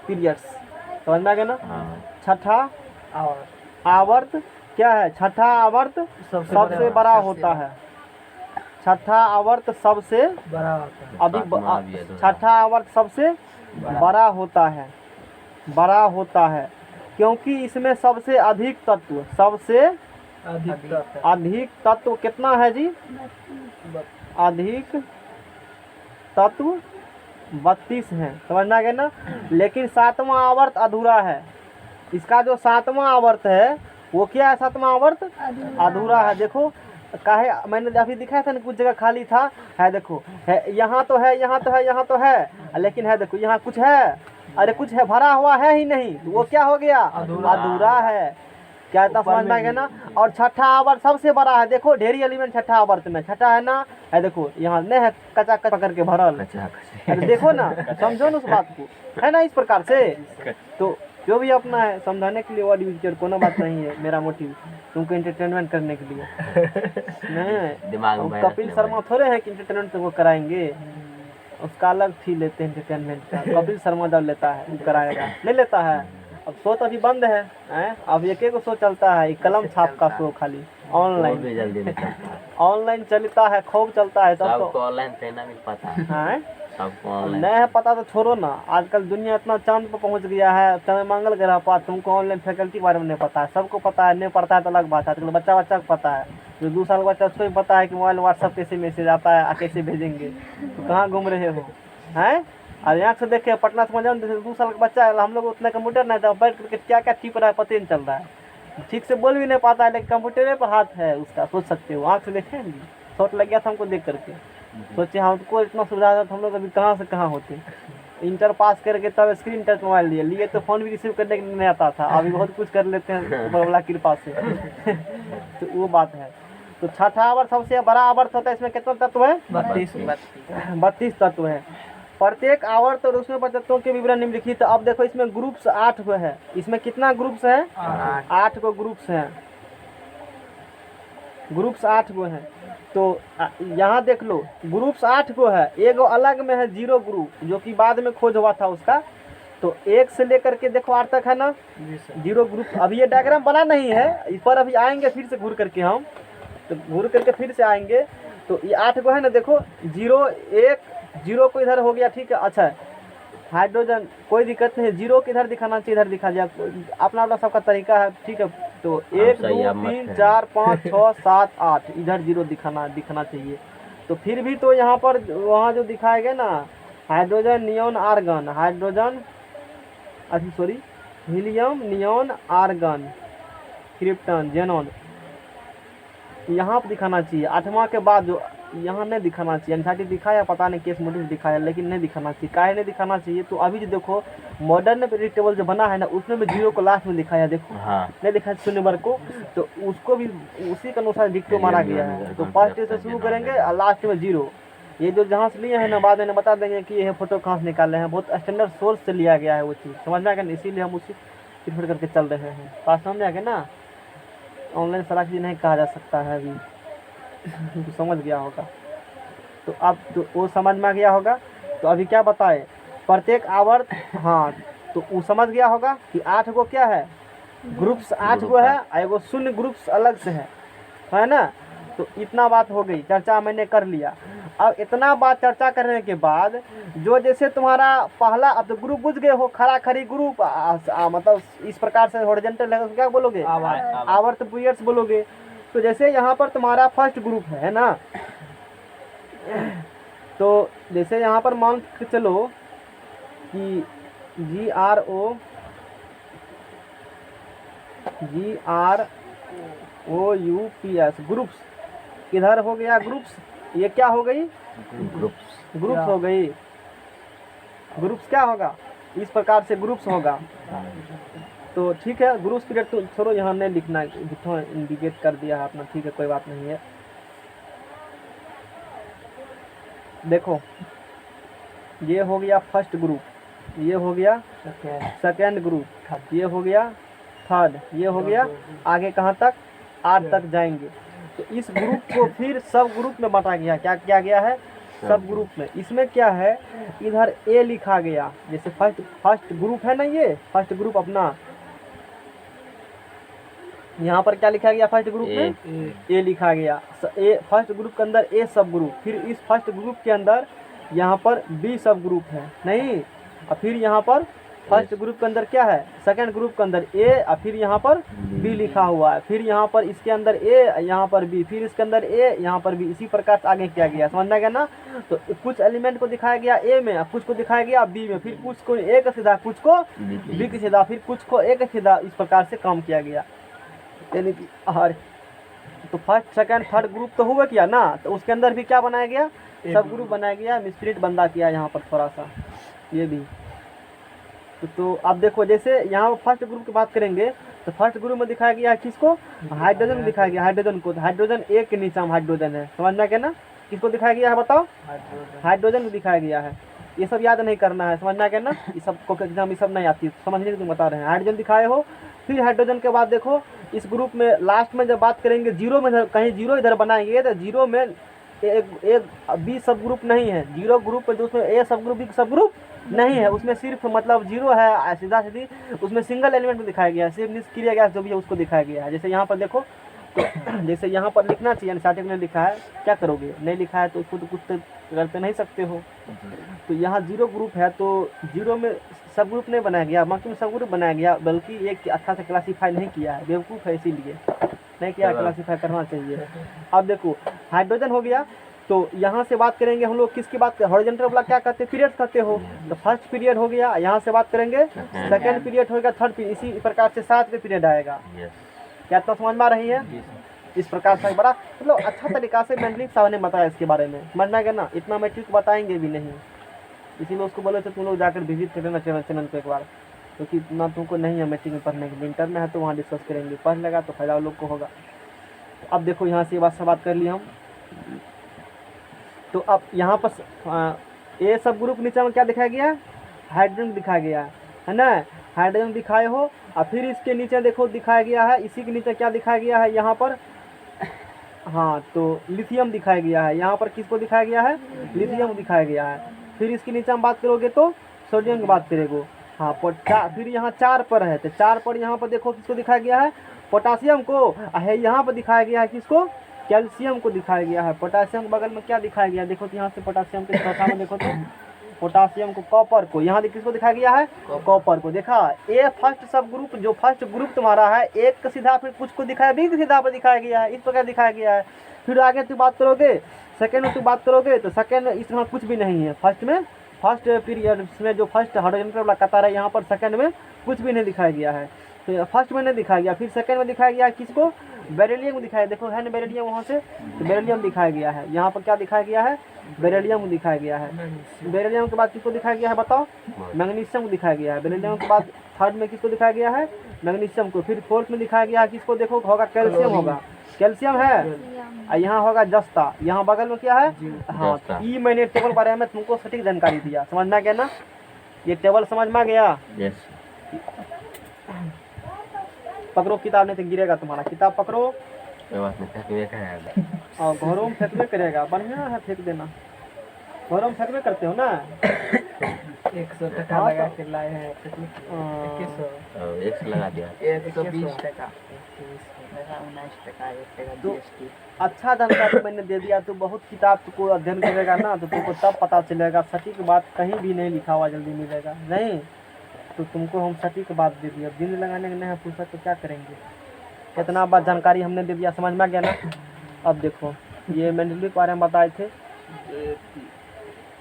[SPEAKER 1] पीरियड्स, समझना क्या ना। छठा आवर्त क्या है? छठा आवर्त सबसे बड़ा होता है, छठा आवर्त सबसे
[SPEAKER 3] बड़ा होता है।
[SPEAKER 1] अभी छठा आवर्त सबसे बड़ा होता है, क्योंकि इसमें सबसे अधिक तत्व कितना है जी? अधिक तत्व 32 है, समझना क्या ना। लेकिन 7वां आवर्त अधूरा है, इसका जो 7वां आवर्त है वो क्या है? 7वां आवर्त अधूरा है। देखो काहे मैंने अभी दिखाया था ना, कुछ जगह खाली था, है देखो, है यहाँ तो है, यहाँ तो है, यहाँ तो है, लेकिन है देखो यहाँ कुछ है, अरे कुछ है, भरा हुआ है ही नहीं, वो क्या हो गया? अधूरा है। क्या इतना समझना है ना। और छठा आवर्त सबसे बड़ा है, देखो ढेरी एलिमेंट छठा आवर्त में, छठा है ना, है देखो यहाँ नहीं है, कचा कच पकड़ के भरल, अरे देखो ना, समझो ना उस बात को, है ना, इस प्रकार से। तो जो भी अपना है समझाने के लिए वर्ड यूज कर, कोनो बात नहीं है, मेरा मोटिव तुमको एंटरटेनमेंट करने के लिए नहीं। कपिल शर्मा थोड़े हैं कि एंटरटेनमेंट तुमको कराएंगे, उसका अलग फी लेते हैं एंटरटेनमेंट का। कपिल शर्मा जब लेता है कराएगा, नहीं लेता है। अब शो तो अभी बंद है, अब एक शो चलता है, कलम छाप का शो खाली ऑनलाइन चलता है, खूब चलता है। तब तो
[SPEAKER 2] ऑनलाइन पढ़ना भी पता है,
[SPEAKER 1] नहीं है पता तो छोड़ो ना, आजकल दुनिया इतना चांद पर पहुंच गया है, चंद्र मंगल ग्रह पर, तुमको ऑनलाइन फैकल्टी के बारे में नहीं पता है, सबको पता है, नहीं पढ़ता है तो अलग बात है। आजकल बच्चा को पता है, जो 2 साल का बच्चा उसको भी पता है कि मोबाइल व्हाट्सएप कैसे मैसेज आता है, कैसे भेजेंगे, तो कहाँ घूम रहे हो, हैं? और यहाँ से देखे पटना से मजा 2 साल का बच्चा है, हम लोग उतना कंप्यूटर नहीं था, बैठ करके क्या क्या टिप रहा है पता ही नहीं चल रहा है, ठीक से बोल भी नहीं पाता है, लेकिन कंप्यूटर पर हाथ है उसका, सोच सकते हो, आँख से देखे शॉट लग गया था हमको देख करके, सोचे हमको इतना सुविधा था, हम लोग अभी कहाँ से कहाँ होते। इंटर पास करके तब स्क्रीन टच मोबाइल लिए तो फ़ोन भी रिसीव करने के नहीं आता था, अभी बहुत कुछ कर लेते हैं ऊपर वाला कृपा से। तो वो बात है। तो छठा आवर्त सबसे बड़ा आवर्त होता है, इसमें कितना तत्व है? 32 तत्व है। प्रत्येक आवर्त और उसमें तत्वों के विवरण निम्नलिखित। अब देखो इसमें ग्रुप्स 8 को है, इसमें कितना ग्रुप्स है? 8 को ग्रुप्स हैं, ग्रुप्स 8 को हैं। तो यहाँ देख लो ग्रुप्स 8 को है, एगो अलग में है 0 ग्रुप, जो कि बाद में खोज हुआ था उसका। तो 1 से लेकर के देखो 8 तक है ना 0 ग्रुप। अभी ये डायग्राम बना नहीं है, इस पर अभी आएंगे फिर से घूर करके, हम तो घूर करके फिर से आएंगे। तो ये 8 को है ना, देखो 0 1 0 को इधर हो गया, ठीक है। अच्छा हाइड्रोजन कोई दिक्कत नहीं है, 0 को इधर दिखाना चाहिए, इधर दिखा दिया, अपना अपना सबका तरीका है, ठीक है। तो 1 2 3 4 5 6 7 8 इधर 0 दिखाना चाहिए। तो फिर भी तो यहाँ पर वहाँ जो दिखाया गया ना, hydrogen neon argon, hydrogen sorry helium neon argon krypton xenon, यहाँ पर दिखाना चाहिए। 8वां के बाद जो यहाँ नहीं दिखाना चाहिए। एनसीईआरटी दिखाया, पता नहीं केस मोटिव दिखाया, लेकिन नहीं दिखाना चाहिए। काहे नहीं दिखाना चाहिए? तो अभी जो देखो मॉडर्न पीरियड टेबल जो बना है ना, उसमें भी 0 को लास्ट में दिखाया, देखो
[SPEAKER 2] हाँ
[SPEAKER 1] नहीं दिखाया 0 नंबर को, तो उसको भी उसी के अनुसार डिक्टो मारा गया है। तो फर्स्ट से शुरू करेंगे और लास्ट में 0। ये जो जहाँ से लिए हैं ना, बाद में बता देंगे कि ये फोटो कहाँ से निकाले हैं। बहुत स्टैंडर्ड सोर्स से लिया गया है वो चीज़, समझ में आ गया? इसीलिए हम उसी प्रिफर करके चल रहे हैं। बात समझ में आ गया ना? ऑनलाइन सारा चीज़ नहीं कहा जा सकता है अभी। तो समझ गया होगा। तो अब तो वो समझ में आ गया होगा। तो अभी क्या बताए, प्रत्येक आवर्त, हाँ तो वो समझ गया होगा कि 8 गो क्या है ग्रुप्स, 8 गो है, और एगो शून्य ग्रुप्स अलग से है ना? तो इतना बात हो गई, चर्चा मैंने कर लिया। अब इतना बात चर्चा करने के बाद जो जैसे तुम्हारा पहला, अब तो ग्रुप बुझ गए हो, खड़ा खड़ी ग्रुप, मतलब इस प्रकार से हॉरिजॉन्टल है, क्या बोलोगे? आवर्त पीरियड्स बोलोगे। तो जैसे यहाँ पर तुम्हारा फर्स्ट ग्रुप है ना, तो जैसे यहाँ पर मान के चलो कि GROUPS ग्रुप्स इधर हो गया ग्रुप्स, ये क्या हो गई? ग्रुप्स हो गई। ग्रुप्स क्या होगा? इस प्रकार से ग्रुप्स होगा। तो ठीक है, ग्रुप्स पीरियड तो छोड़ो, यहाँ नहीं लिखना है, इंडिकेट कर दिया है अपना, ठीक है कोई बात नहीं है। देखो ये हो गया फर्स्ट ग्रुप, ये हो गया सेकेंड ग्रुप, ये हो गया थर्ड, ये हो गया, आगे कहाँ तक? 8 तक जाएंगे। तो इस ग्रुप को फिर सब ग्रुप में बांटा गया। क्या किया गया है? सब ग्रुप में। इसमें क्या है, इधर ए लिखा गया, जैसे फर्स्ट ग्रुप है ना, ये फर्स्ट ग्रुप अपना, यहाँ पर क्या लिखा गया फर्स्ट ग्रुप में? ए लिखा गया। ए फर्स्ट ग्रुप के अंदर ए सब ग्रुप, फिर इस फर्स्ट ग्रुप के अंदर यहाँ पर बी सब ग्रुप है नहीं, और फिर यहाँ पर फर्स्ट ग्रुप के अंदर क्या है? सेकंड ग्रुप के अंदर ए, और फिर यहाँ पर बी लिखा हुआ है, फिर यहाँ पर इसके अंदर ए, यहाँ पर बी, फिर इसके अंदर ए, यहाँ पर बी, इसी प्रकार से आगे किया गया। समझना गया ना? तो कुछ एलिमेंट को दिखाया गया ए में, कुछ को दिखाया गया बी में, फिर कुछ को ए का सीधा, कुछ को बी का सीधा, फिर कुछ को ए का सीधा, इस प्रकार से काम किया गया। यानी कि हर तो फर्स्ट सेकंड थर्ड ग्रुप तो हुआ किया ना, तो उसके अंदर भी क्या बनाया गया? सब ग्रुप बनाया गया। मिस्प्रिंट बंदा किया यहाँ पर थोड़ा सा, ये भी। तो अब देखो जैसे यहाँ फर्स्ट ग्रुप की बात करेंगे, तो फर्स्ट ग्रुप में दिखाया गया किसको? हाइड्रोजन दिखाया गया, हाइड्रोजन को। हाइड्रोजन एक के नीचे हम हाइड्रोजन है, समझना क्या ना? किसको दिखाया गया है बताओ? हाइड्रोजन को दिखाया गया है। ये सब याद नहीं करना है, समझना क्या ना? ये सब को एग्जाम ये सब नहीं आती, समझने के तुम बता रहे हैं। हाइड्रोजन दिखाए हो, फिर हाइड्रोजन के बाद देखो इस ग्रुप में लास्ट में जब बात करेंगे, 0 में कहीं 0 इधर बनाएंगे, तो 0 में एक बी सब ग्रुप नहीं है। 0 ग्रुप में जो उसमें ए सब ग्रुप, बी सब ग्रुप नहीं है, उसमें सिर्फ मतलब 0 है, सीधा सीधी उसमें सिंगल एलिमेंट में दिखाया गया है, सिर्फ निष्क्रिय गैस जो भी है उसको दिखाया गया है। जैसे यहाँ पर देखो, तो जैसे यहाँ पर लिखना चाहिए, स्टार्टिंग में लिखा है, क्या करोगे? नहीं लिखा है तो उसको तो कुछ तो करते नहीं सकते हो। तो यहाँ 0 ग्रुप है, तो 0 में सब ग्रुप नहीं बनाया गया, बाकी में सब ग्रुप बनाया गया, बल्कि एक अच्छा से क्लासीफाई नहीं किया है, बेवकूफ़ है इसीलिए नहीं किया, क्लासीफाई करना चाहिए। अब देखो हाइड्रोजन हो गया, तो यहाँ से बात करेंगे हम लोग किसकी बात करें? हॉरिजॉन्टल वाला क्या कहते हैं? पीरियड कहते हो। तो फर्स्ट पीरियड हो गया, यहाँ से बात करेंगे सेकंड पीरियड होगा, थर्ड पीरियड, इसी प्रकार से 7वें पीरियड आएगा। क्या तो समझ में आ रही है? इस प्रकार से बड़ा मतलब अच्छा तरीका से मेंटली साहब ने बताया इसके बारे में, समझना क्या ना? इतना मैट्रिक बताएंगे भी नहीं, इसीलिए उसको बोले थे तुम लोग जाकर विजिट कर लेना चैनल पे एक बार, क्योंकि इतना तुमको नहीं है मैट्रिक में पढ़ने के लिए। इंटर में है तो वहाँ डिस्कस करेंगे, पढ़ लेगा तो फायदा लोग को होगा। अब देखो यहाँ से ये बात से बात कर ली हम। तो अब यहाँ पर ए सब ग्रुप नीचे में क्या दिखाया गया है? हाइड्रोजन दिखाया गया है ना? हाइड्रोजन दिखाए हो, और फिर इसके नीचे देखो दिखाया गया है, इसी के नीचे क्या दिखाया गया है यहाँ पर? हाँ, तो लिथियम दिखाया गया है। यहाँ पर किसको दिखाया गया है? लिथियम दिखाया गया है। फिर इसके नीचे हम बात करोगे तो सोडियम की बात करेंगे। हाँ, फिर यहाँ 4 पर है, तो 4 पर यहाँ पर देखो किसको दिखाया गया है? पोटासियम को। है यहाँ पर दिखाया गया है किसको? कैल्शियम को दिखाया गया है। पोटासियम के बगल में क्या दिखाया गया? देखो तो यहाँ से पोटासियम के चौथा में देखो तो पोटासियम को, कॉपर को, यहाँ किसको दिखाया गया है, कॉपर को। देखा, ए फर्स्ट सब ग्रुप, जो फर्स्ट ग्रुप तुम्हारा है, एक का सीधा फिर कुछ को दिखाया, बी का सीधा पर दिखाया गया है, इस प्रकार दिखाया गया है। फिर आगे तू बात करोगे, सेकेंड में तू बात करोगे तो सेकेंड इसमें कुछ भी नहीं है। फर्स्ट में, फर्स्ट पीरियड में जो फर्स्ट हॉरिजॉन्टल वाला कतार है, यहाँ पर सेकेंड में कुछ भी नहीं दिखाया गया है। तो फर्स्ट में नहीं दिखाया गया, फिर सेकेंड में दिखाया गया किसको, बेरिलियम दिखाया। देखो है ना बेरिलियम वहाँ से, तो बेरिलियम दिखाया गया है। यहाँ पर क्या दिखाया गया है, बेरिलियम दिखाया गया है। बेरिलियम के बाद किसको दिखाया गया है बताओ, मैग्नीशियम को दिखाया गया है। बेरिलियम के बाद थर्ड में किसको दिखाया गया है, मैग्नीशियम को। फिर फोर्थ में दिखाया गया है किसको, देखो होगा कैल्शियम, होगा कैल्शियम है। और यहाँ होगा जस्ता, यहाँ बगल में क्या है, हाँ। ये मैंने टेबल बारे में तुमको सटीक जानकारी दिया, समझ में आ गया ना, ये टेबल समझ में आ गया। पकड़ो किताब, नहीं तो गिरेगा तुम्हारा, किताब पकड़ो और घरों में फेंकवे करेगा, बढ़िया है फेंक देना, घरों में फेंकवे करते हो ना।
[SPEAKER 3] 100 टका लगा के लाए हैं,
[SPEAKER 2] 100 लगा दिया,
[SPEAKER 3] 120 टका,
[SPEAKER 2] 19 टका, 1 टका
[SPEAKER 1] तो
[SPEAKER 2] GST।
[SPEAKER 1] अच्छा जानकारी मैंने दे दिया। तो बहुत किताब को अध्ययन करेगा ना, तो तुमको तब पता चलेगा, सटीक बात कहीं भी नहीं लिखा हुआ जल्दी मिलेगा नहीं। तो तुमको हम सटीक बात दे दिया, दिन लगाने के नहीं पूछा तो क्या करेंगे। इतना बात जानकारी हमने दे दिया, समझ में आ गया ना। अब देखो, ये मेंडलीफ के बारे में बताए थे,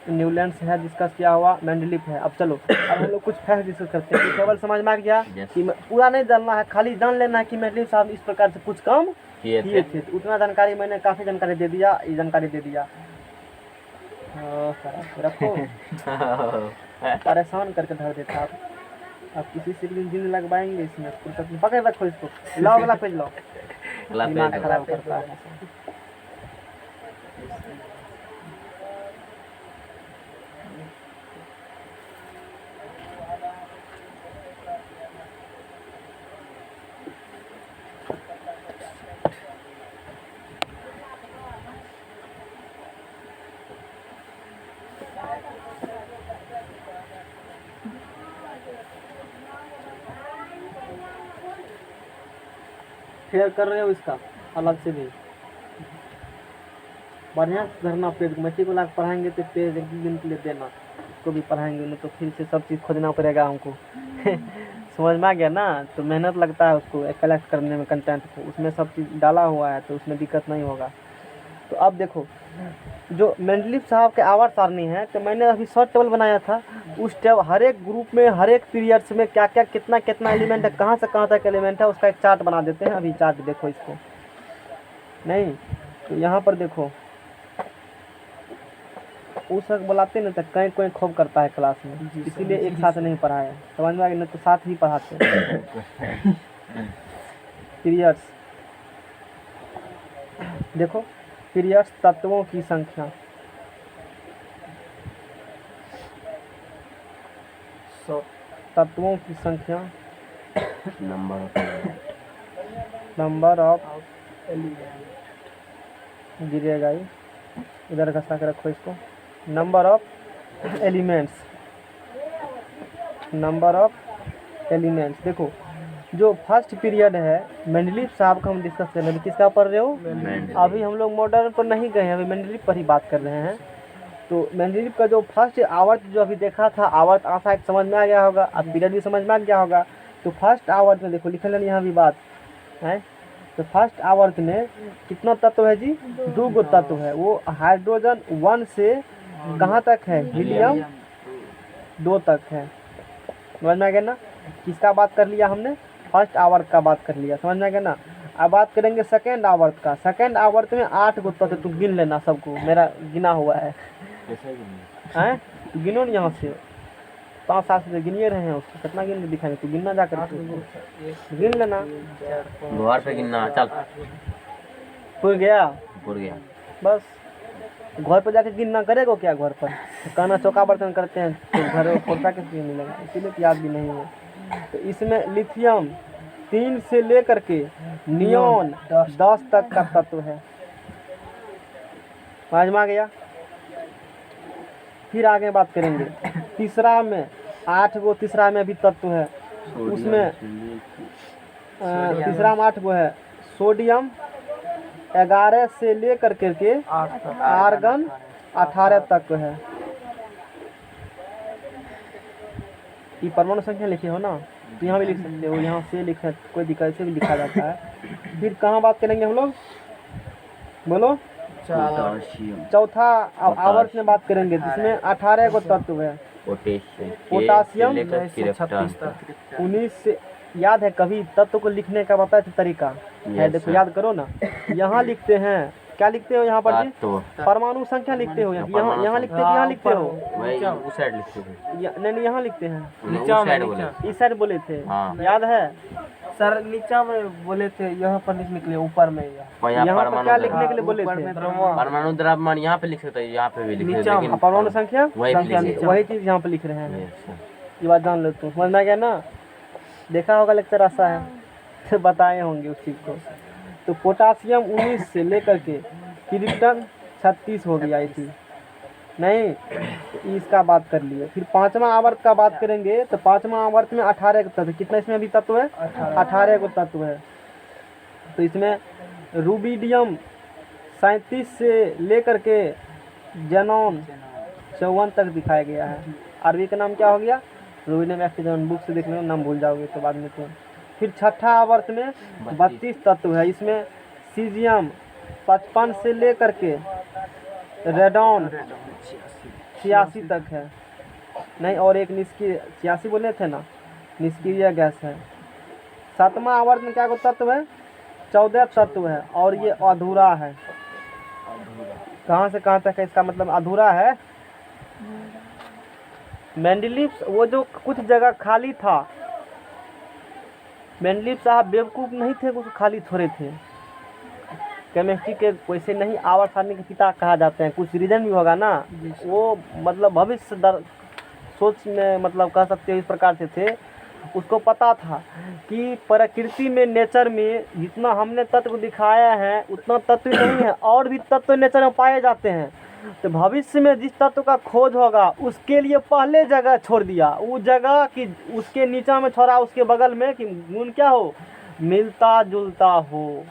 [SPEAKER 1] न्यूलैंड्स है डिस्कस किया हुआ, मेंडलीफ है। अब चलो, अब हम लोग कुछ फैक्ट डिस्कस करते हैं। केवल समझ में आ गया कि पूरा नहीं जानना है, खाली जान लेना है कि मेंडलीफ साहब इस प्रकार से कुछ काम किए थे। तो उतना जानकारी मैंने काफ़ी जानकारी दे दिया, ये जानकारी दे दिया। रखो, परेशान करके धर देता आप। अब किसी से भी दिन लगवाएंगे इसमें, फुर्सत में पकड़ रखो इसको, लाओ अगला पेज लाओ, दिमाग खराब करता है। शेयर कर रहे हो इसका अलग से भी, बढ़िया से धरना पेज। मैट्रिक वाला पढ़ाएंगे तो पेज एक दिन के लिए देना, उसको भी पढ़ाएंगे, नहीं तो फिर से सब चीज़ खोजना पड़ेगा हमको। समझ में आ गया ना। तो मेहनत लगता है उसको कलेक्ट करने में, कंटेंट को, उसमें सब चीज़ डाला हुआ है, तो उसमें दिक्कत नहीं होगा। तो अब देखो, जो मेंडलीफ साहब के आवर्त सारणी है, तो मैंने अभी शॉर्ट टेबल बनाया था। उस टेबल हर एक ग्रुप में, हर एक पीरियड्स में क्या क्या कितना कितना एलिमेंट है, कहाँ से कहाँ तक एलिमेंट है, उसका एक चार्ट बना देते हैं। अभी चार्ट देखो इसको, नहीं तो यहाँ पर देखो, उस वक्त बुलाते ना तो कहीं कोई खूब करता है क्लास में, इसीलिए एक साथ नहीं पढ़ाए, समझ में आ गया, नहीं तो साथ ही पढ़ाते। पीरियड्स देखो, पीरियड्स तत्वों की संख्या, तत्वों की संख्या, नंबर ऑफ गिरेगा ये, इधर घसा के रखो इसको, number of elements, number of elements. देखो, जो फर्स्ट पीरियड है मेंडलीफ साहब का हम डिस्कस कर रहे हैं। किसका पढ़ रहे हो, अभी हम लोग मॉडर्न पर नहीं गए हैं, अभी मेंडलीफ पर ही बात कर रहे हैं। तो मेंडलीफ का जो फर्स्ट आवर्त जो अभी देखा था, आवर्त आशा समझ में आ गया होगा, अब पीरियड भी समझ में आ गया होगा। तो फर्स्ट आवर्त में देखो लिखे लेना, यहाँ भी बात है। तो फर्स्ट आवर्त में कितना तत्व है जी, 2 तत्व है। वो हाइड्रोजन 1 से कहाँ तक है, हीलियम 2 तक है। समझ में आ गया ना। किसका बात कर लिया हमने, फर्स्ट आवर्त का बात कर लिया, समझ में आ गया ना। अब बात करेंगे सेकेंड आवर्त का। सेकेंड आवर्त में 8 तत्व, तुम गिन लेना सबको, मेरा गिना हुआ है, हैं गिनो न यहाँ से, 5-7 से गिनिए रहे हैं उसको, कितना गिन के दिखाएंगे, तू गिनना जाकर गिन लेना,
[SPEAKER 2] घर पे गिनना, चल
[SPEAKER 1] पूर गया,
[SPEAKER 2] पूर गया,
[SPEAKER 1] बस। घर पर जाके गिनना करेगा क्या, घर पर खाना चौका बर्तन करते हैं तो घर में पैसा किस लिए मिलेगा, इसीलिए याद भी नहीं है। तो इसमें लिथियम 3 से लेकर के नियोन 10 तक का तत्व है, समझ में आ गया। फिर आगे बात करेंगे, तीसरा में 8 तीसरा में भी तत्व है, उसमें तीसरा में 8 है। सोडियम 11 से लेकर के आर्गन 18 तक है। ये परमाणु संख्या लिखे हो ना, तो यहाँ भी लिख सकते हो, यहाँ से लिखा, कोई दिक्कत से भी लिखा जाता है। फिर कहाँ बात करेंगे हम लोग, बोलो।
[SPEAKER 2] पोटाशियम,
[SPEAKER 1] चौथा आवर्त में बात करेंगे, जिसमें 18 को तत्व है। पोटासियम 19 से याद है, कभी तत्व को लिखने का बताया था तरीका है, देखो याद करो ना। यहाँ लिखते हैं, क्या लिखते हो यहाँ पर जी, परमाणु संख्या लिखते हो, यहाँ यहाँ लिखते हो, यहाँ लिखते हो,
[SPEAKER 2] उस साइड लिखते थे,
[SPEAKER 1] नहीं यहाँ लिखते हैं,
[SPEAKER 2] नीचा साइड बोले,
[SPEAKER 1] इस साइड बोले थे,
[SPEAKER 2] हाँ।
[SPEAKER 1] याद है।
[SPEAKER 3] सर नीचा में बोले थे, यहाँ पर लिखने के लिए, ऊपर में
[SPEAKER 1] यहाँ पर क्या लिखने के लिए बोले थे,
[SPEAKER 2] परमाणु द्रव्यमान यहाँ पे लिख सकते हैं, यहाँ पे भी लिख सकते हैं, लेकिन
[SPEAKER 1] परमाणु संख्या वही चीज यहाँ पे लिख रहे हैं। ये बात जान लो, तुम समझ में आ गया ना, देखा होगा लेक्चर ऐसा है तो बताए होंगे उस चीज को। तो पोटासियम 19 से लेकर के क्रिप्टन 36 हो गया थी नहीं, तो इसका बात कर लिए। फिर पांचवा आवर्त का बात करेंगे, तो पांचवा आवर्त में 18 का तत्व, कितना इसमें अभी तत्व है, 18 को तत्व है। तो इसमें रूबिडियम 37 से लेकर के जेनॉन 54 तक दिखाया गया है। अरबी का नाम क्या हो गया, रूबिडियम एक्सीजन, बुक से देख लो, नाम भूल जाओगे तो बाद में तो। फिर छठा आवर्त में 32 तत्व है, इसमें सीजियम 55 से लेकर के रेडॉन 86 तक है नहीं, और एक निष्क्रिय 86 बोले थे ना, निष्क्रिय गैस है। सातवां आवर्त में क्या को तत्व है, 14 तत्व है, और ये अधूरा है। कहाँ से कहाँ तक है, इसका मतलब अधूरा है। मेंडलीव वो जो कुछ जगह खाली था, मेंडलीव साहब बेवकूफ़ नहीं थे, कुछ खाली थोड़े थे। केमिस्ट्री के वैसे नहीं आवर्त सारणी के पिता कहा जाते हैं, कुछ रीजन भी होगा ना, वो मतलब भविष्य सोच में मतलब कह सकते हो इस प्रकार से थे। उसको पता था कि प्रकृति में, नेचर में जितना हमने तत्व दिखाया है उतना तत्व नहीं है, और भी तत्व नेचर में पाए जाते हैं। तो भविष्य में जिस तत्व का खोज होगा उसके लिए पहले जगह छोड़ दिया, वो जगह कि उसके नीचा में छोड़ा, उसके बगल में कि गुण क्या हो, मिलता जुलता हो।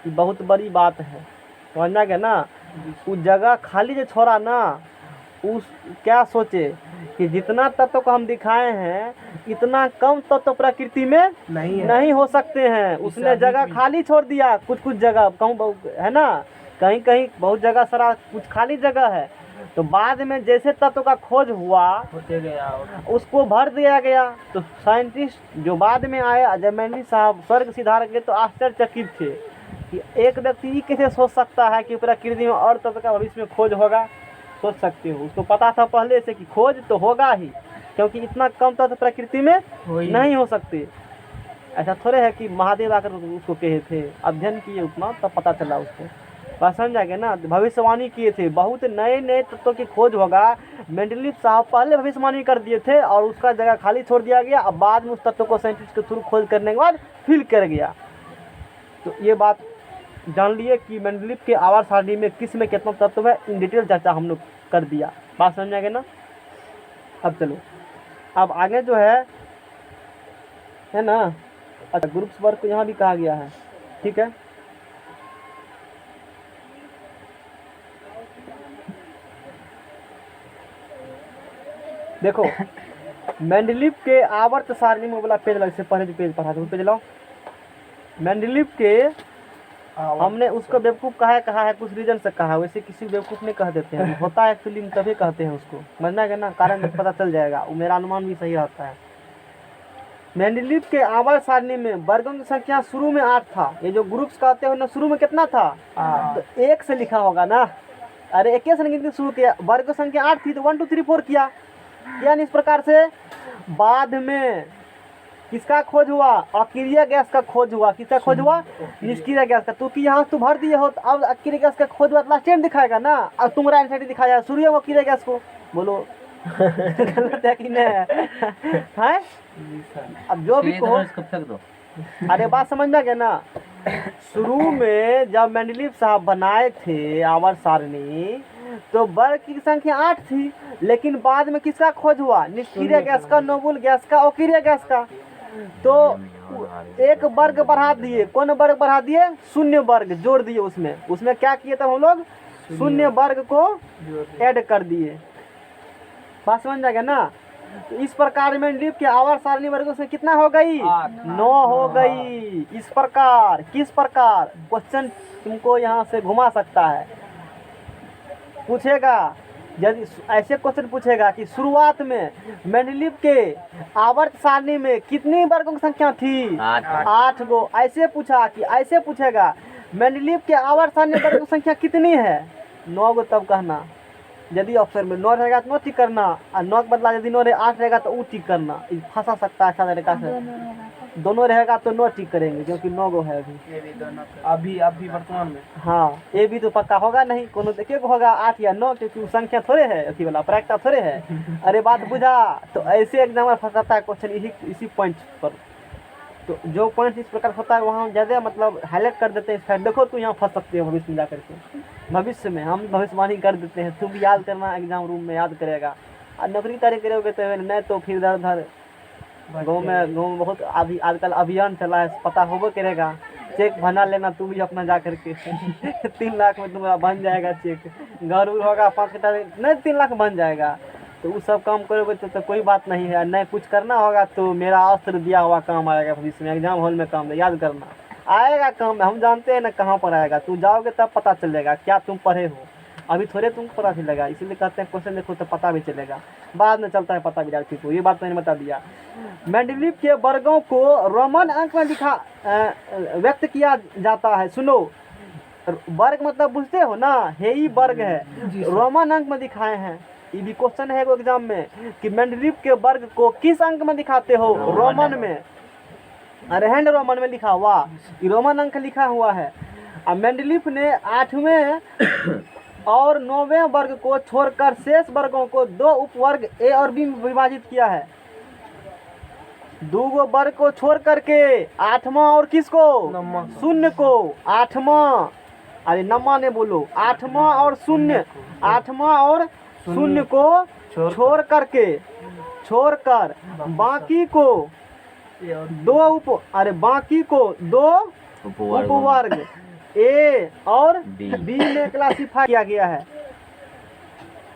[SPEAKER 1] ये बहुत बड़ी बात है, समझना क्या ना। उस जगह खाली जो छोड़ा ना, उस क्या सोचे कि जितना तत्व को हम दिखाए हैं इतना कम तत्व प्रकृति में नहीं हो सकते हैं। उसने जगह खाली छोड़ दिया, कुछ कुछ जगह कहूँ है ना, कहीं कहीं बहुत जगह सारा कुछ खाली जगह है। तो बाद में जैसे तत्व का खोज हुआ उसको भर दिया गया। तो साइंटिस्ट जो बाद में आए, जब मेंडली साहब स्वर्ग सिधार गए तो आश्चर्यचकित थे कि एक व्यक्ति कैसे सोच सकता है कि प्रकृति में और तत्व का भविष्य में खोज होगा। सोच सकते हो, उसको पता था पहले से कि खोज तो होगा ही, क्योंकि इतना कम तत्व प्रकृति में नहीं हो सकते। ऐसा थोड़े है कि महादेव आकर उसको कहे थे, अध्ययन किए उतना तब पता चला उसको, बात समझा गया ना। भविष्यवाणी किए थे, बहुत नए नए तत्वों की खोज होगा। मेंडलीव साहब पहले भविष्यवाणी कर दिए थे और उसका जगह खाली छोड़ दिया गया। अब बाद में उस तत्व को साइंटिस्ट के थ्रू खोज करने के बाद फिल कर गया। तो ये बात जान लिए कि मेंडलीव के आवर्त सारणी में किस में कितना तत्व है, इन डिटेल चर्चा हम लोग कर दिया, बात समझ गए ना। अब चलो, अब आगे जो है ना, अच्छा ग्रुप्स वर्क को यहाँ भी कहा गया है, ठीक है। देखो मेंडलीव के आवर्त सारणी में बोला पेज लग से पहले जो पेज पढ़ा था पेज लाओ। मेंडलीव के हमने उसको बेवकूफ़ कहा है, कुछ रीजन से कहा, वैसे किसी बेवकूफ़ नहीं कह देते हैं, होता है फिल्म तभी कहते हैं उसको, समझना है ना, कारण पता चल जाएगा, वो मेरा अनुमान भी सही रहता है। मेंडलीव के आवर्त सारणी में वर्गों की संख्या शुरू में 8 था। ये जो ग्रुप्स कहते हो ना, शुरू में कितना था, तो 1 से लिखा होगा ना, अरे 1 से नहीं शुरू किया, वर्ग संख्या 8 थी तो 1 2 3 4 किया, यानी इस प्रकार से। बाद में किसका खोज हुआ, अक्रिय गैस का खोज हुआ। किसका खोज हुआ, निष्क्रिय गैस का। तो कि यहाँ तो भर दिए हो, तो अब अक्रिय गैस का खोज हुआ, लास्ट टाइम दिखाएगा ना, अब तुम्हारा एंसाइटी दिखाया शुरू है अक्रिय गैस को, बोलो गलत है कि नहीं है। अब जो भी कहो, अरे बात समझना क्या ना, शुरू में जब मेंडलीव साहब बनाए थे आवर्त सारणी तो वर्ग की संख्या 8 थी, लेकिन बाद में किसका खोज हुआ, निष्क्रिय गैस का, नोबल गैस का, अक्रिय गैस का। तो एक वर्ग बढ़ा दिए, कौन वर्ग बढ़ा दिए, शून्य वर्ग जोड़ दिए उसमें क्या किए तब हम लोग, शून्य वर्ग को ऐड कर दिए, बात समझ जाएगा ना। तो इस प्रकार मेंडलीव के आवर्त सारणी वर्गों से कितना हो गई? 9 हो गई। इस प्रकार, किस प्रकार? क्वेश्चन तुमको यहाँ से घुमा सकता है, पूछेगा। यदि ऐसे क्वेश्चन पूछेगा कि शुरुआत में मेंडलीव के आवर्त सारणी में कितनी वर्गों की संख्या थी? 8 गो। ऐसे पूछा कि ऐसे पूछेगा मेंडलीव के आवर्त सारणी वर्गों की संख्या कितनी है? 9 गो। तब कहना, यदि ऑप्शन में 9 रहेगा तो 9 टिक करना, और 9 के बदला यदि 9 8 रहेगा तो वो टिक करना। फंसा सकता है अच्छा तरीका से। दोनों रहेगा तो 9 टिक करेंगे, क्योंकि 9 गो है अभी।
[SPEAKER 3] ये भी दोनों अभी अभी वर्तमान में।
[SPEAKER 1] हाँ, ये भी तो पक्का होगा नहीं, कोनो देखिए को होगा 8 या 9, क्योंकि वो संख्या थोड़े है, अथी वाला प्रायिकता थोड़े है। अरे बात बुझा। तो ऐसे एग्जाम फंसाता है क्वेश्चन इसी पॉइंट पर। तो जो पॉइंट इस प्रकार होता है वहाँ ज़्यादा मतलब हाईलाइट कर देते हैं। देखो तू यहाँ फंस सकते हो भविष्य में जाकर के। भविष्य में हम भविष्यवाणी कर देते हैं, तुम भी याद करना, एग्जाम रूम में याद करेगा। और नौकरी तैयारी करोगे तो नहीं तो फिर इधर उधर गाँव में बहुत अभी आजकल अभियान चला है, पता होगा करेगा। चेक बना लेना तू भी अपना जा करके 3 लाख में तुम्हारा बन जाएगा चेक। घर उर होगा 5 कटा नहीं 3 लाख बन जाएगा। तो वो सब काम करोगे तो कोई बात नहीं है। नहीं कुछ करना होगा तो मेरा अस्त्र दिया हुआ काम आएगा भविष्य में, एग्जाम हॉल में काम याद करना आएगा काम। हम जानते हैं ना कहाँ पर आएगा, तू जाओगे तब पता चलेगा क्या तुम पढ़े हो। अभी थोड़े तुमको पता चलेगा, इसीलिए कहते हैं क्वेश्चन देखो तो पता भी चलेगा, बाद में चलता है पता विद्यार्थी को। ये बात मैंने बता दिया। मेंडलीव के वर्गों को रोमन अंक में लिखा व्यक्त किया जाता है। सुनो, वर्ग मतलब बुझते हो ना, यही वर्ग है, रोमन अंक में दिखाए हैं। ये भी क्वेश्चन है एग्जाम में कि मेंडलीव के वर्ग को किस अंक में दिखाते हो? रोमन में। अरे हैंड रोमन में लिखा हुआ, ये रोमन अंक लिखा हुआ है। अब मेंडलीव ने 8वें और 9वें वर्ग को छोड़कर शेष वर्गों को 2 उपवर्ग ए और बी में विभाजित किया है। 2 गो वर्ग को छोड़ करके 8वां और किसको? 0 को। 8वां, अरे नम्मा ने बोलो, 8वां और 0, 8वां और 0 को छोड़कर बाकी को 2 उपवर्ग ए और बी में क्लासिफाई किया गया है।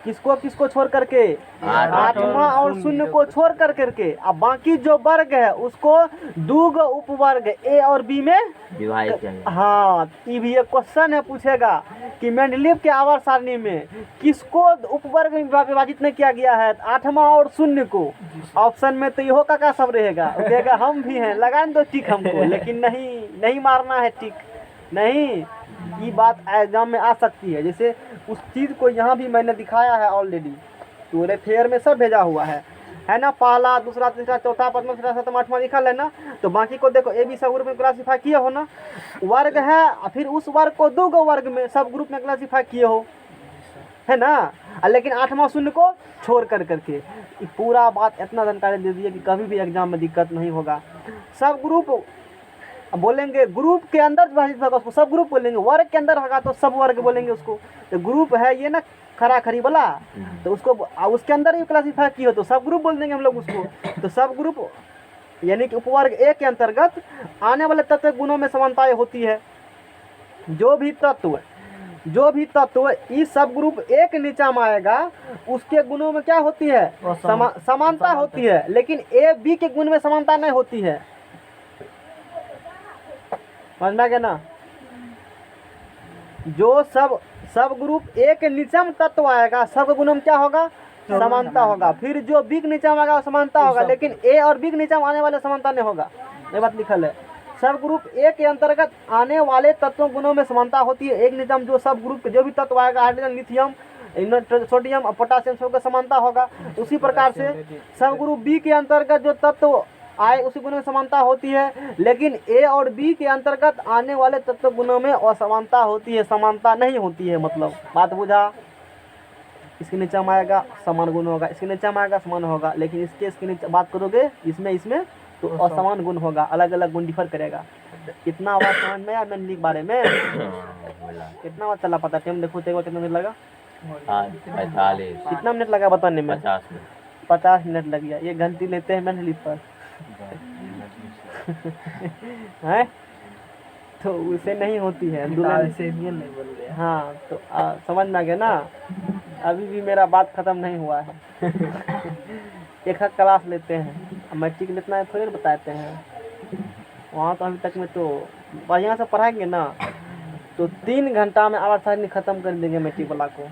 [SPEAKER 1] किसको छोड़ करके? 8वां और 0 को छोड़ करके। अब बाकी जो वर्ग है उसको 2 गो उपवर्ग ए और बी में
[SPEAKER 2] विभाजित किया गया।
[SPEAKER 1] हाँ, ये भी एक क्वेश्चन है, पूछेगा कि मेंडलीव के आवर्त सारणी में किसको उपवर्ग में विभाजित नहीं किया गया है? 8वां और 0 को। ऑप्शन में तो ये का सब रहेगा, कहेगा हम भी हैं, लगा दो टिक हमको। लेकिन नहीं मारना है टिक, नहीं। ये बात एग्जाम में आ सकती है। जैसे उस चीज़ को यहाँ भी मैंने दिखाया है ऑलरेडी, पूरे फेयर में सब भेजा हुआ है ना। पहला, दूसरा, तीसरा, चौथा, पांचवा, छठा, सातवां, आठवां लिखा है ना। तो बाकी को देखो, ए बी सब ग्रुप में क्लासीफाई किए हो ना, वर्ग है, फिर उस वर्ग को 2 गो वर्ग में सब ग्रुप में क्लासीफाई किए हो, है ना। लेकिन 8वां 0 को छोड़ करके पूरा बात इतना जानकारी दे दिए कि कभी भी एग्जाम में दिक्कत नहीं होगा। सब ग्रुप बोलेंगे, ग्रुप के अंदर विभाजित होगा उसको सब ग्रुप बोलेंगे, वर्ग के अंदर होगा तो सब वर्ग बोलेंगे उसको। तो ग्रुप है ये ना खरा खरी वाला, तो उसको उसके अंदर ही क्लासीफाई की हो तो सब ग्रुप बोल देंगे हम लोग उसको। तो सब ग्रुप यानी कि उपवर्ग ए के अंतर्गत आने वाले तत्व गुणों में समानताएं होती है। जो भी तत्व इस सब ग्रुप ए के नीचा में आएगा उसके गुणों में क्या होती है? समानता होती है। लेकिन ए बी के गुण में समानता नहीं होती है, समझना क्या ना। जो सब ग्रुप ए के नीचे में तत्व आएगा सब गुणों में क्या होगा? समानता होगा। फिर जो बी के नीचे में आएगा समानता होगा, लेकिन ए और बी के नीचे में आने वाले समानता नहीं होगा। ये बात लिखल है। सब ग्रुप ए के अंतर्गत आने वाले तत्वों गुणों में समानता होती है। एक निजाम जो सब ग्रुप के जो भी तत्व आएगा, हाइड्रोजन, लिथियम, सोडियम और पोटासियम सबका समानता होगा। उसी प्रकार से सब ग्रुप बी के अंतर्गत जो तत्व आए उसी गुणों में समानता होती है। लेकिन ए और बी के अंतर्गत आने वाले तत्व गुणों में असमानता होती है, समानता नहीं होती है। मतलब बात बुझा। इसके नीचे में आएगा समान गुण होगा, इसके नीचे में आएगा समान होगा, लेकिन इसके नीचे बात करोगे इसमें तो असमान गुण होगा, अलग अलग गुण डिफर करेगा। कितना बात समझ में आया मेंडलीव के बारे में? कितना बात चला पता? टाइम देखो तो कितना मिनट लगा?
[SPEAKER 2] 45।
[SPEAKER 1] कितना मिनट लगा बताने में? 50 मिनट लग गया। ये घंटी लेते हैं मेंडलीव पर है तो उसे नहीं होती है दुल्हन। हाँ तो समझ में आ गया ना। अभी भी मेरा बात खत्म नहीं हुआ है एक क्लास लेते हैं, अब मैट्रिक में इतना थोड़ी ना बताते हैं। वहाँ तो अभी तक में तो बढ़िया से पढ़ाएंगे ना तो 3 घंटा में आवाज सारणी खत्म कर देंगे मैट्रिक वाला को।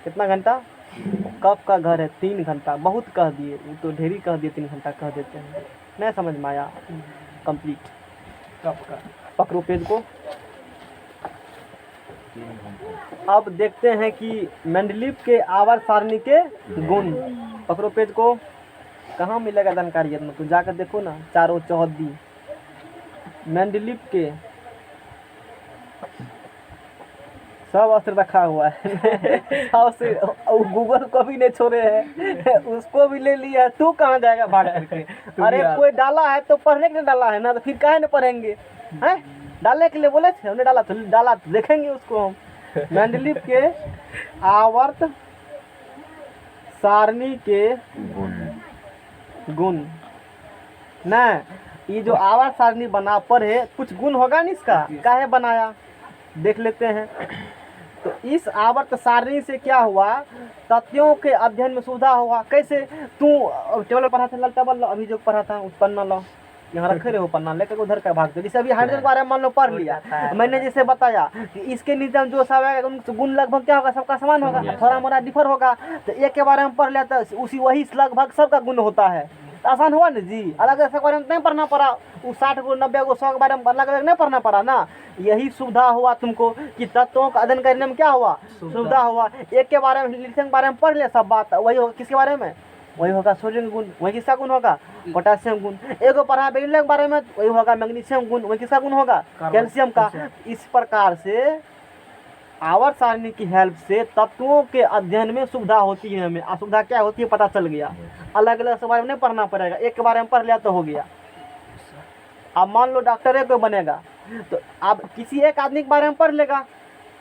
[SPEAKER 1] कितना घंटा? कब का घर है 3 घंटा, बहुत कह दिए, वो तो ढेरी कह दिए, 3 घंटा कह देते हैं। नहीं समझ में आया? कंप्लीट
[SPEAKER 3] कब का?
[SPEAKER 1] पकड़ो पेज को। अब देखते हैं कि मेंडलीव के आवर्त सारणी के गुण। पकड़ो पेज को। कहाँ मिलेगा जानकारी इतना, तो जाकर देखो ना, चारों चौहद्दी मेंडलीव के सब अस्त्र रखा हुआ है। से गूगल को भी नहीं छोड़े हैं, उसको भी ले लिया है। तू कहाँ जाएगा भाग करके? अरे कोई डाला है तो पढ़ने के लिए डाला है ना, तो फिर काहे नहीं पढ़ेंगे? हैं डालने के लिए बोले थे, हमने डाला तो देखेंगे उसको हम। मेंडलीव के आवर्त सारणी के गुण ना, ये जो आवर्त सारणी बना पर है, कुछ गुण होगा नहीं इसका, काहे बनाया देख लेते हैं। तो इस आवर्त सारणी से क्या हुआ? तथ्यों के अध्ययन में सुविधा हुआ। कैसे? तू टेबल पढ़ा था, लाल टेबल लो, अभी जो पढ़ा था उस पन्ना लो, यहाँ रखे रहे हो पन्ना, लेकर उधर का भाग दो। जैसे अभी हाइड्रोजन के बारे में मान लो पढ़ लिया, मैंने जैसे बताया कि इसके नीचे जो सब आएगा उनका गुण लगभग क्या होगा, सबका समान होगा, थोड़ा मोड़ा डिफर होगा। तो एक के बारे में पढ़ लिया तो उसी वही लगभग सबका गुण होता है। तो आसान हुआ ना जी, अलग अलग के बारे में नहीं पढ़ना पड़ा। वो 60 को 90 को 100 के बारे में अलग अलग नहीं पढ़ना पड़ा ना। यही सुविधा हुआ तुमको कि तत्वों का अध्ययन करने में क्या हुआ, सुविधा हुआ। एक के बारे में, लिथियम के बारे में पढ़ लिया सब बात, वही होगा किसके बारे में, वही होगा सोडियम गुण, वही किसका गुण होगा, पोटेशियम गुण। एक को पढ़ा बेरिलियम के बारे में, वही होगा मैग्नीशियम गुण, वही किसका गुण होगा, कैल्शियम का। इस प्रकार से आवर्त सारणी की हेल्प से तत्वों के अध्ययन में सुविधा होती है। हमें असुविधा क्या होती है पता चल गया। अलग अलग के बारे में नहीं पढ़ना पड़ेगा, एक के बारे में पढ़ लिया तो हो गया। अब मान लो डॉक्टर है कोई बनेगा, तो आप किसी एक आदमी के बारे में पढ़ लेगा,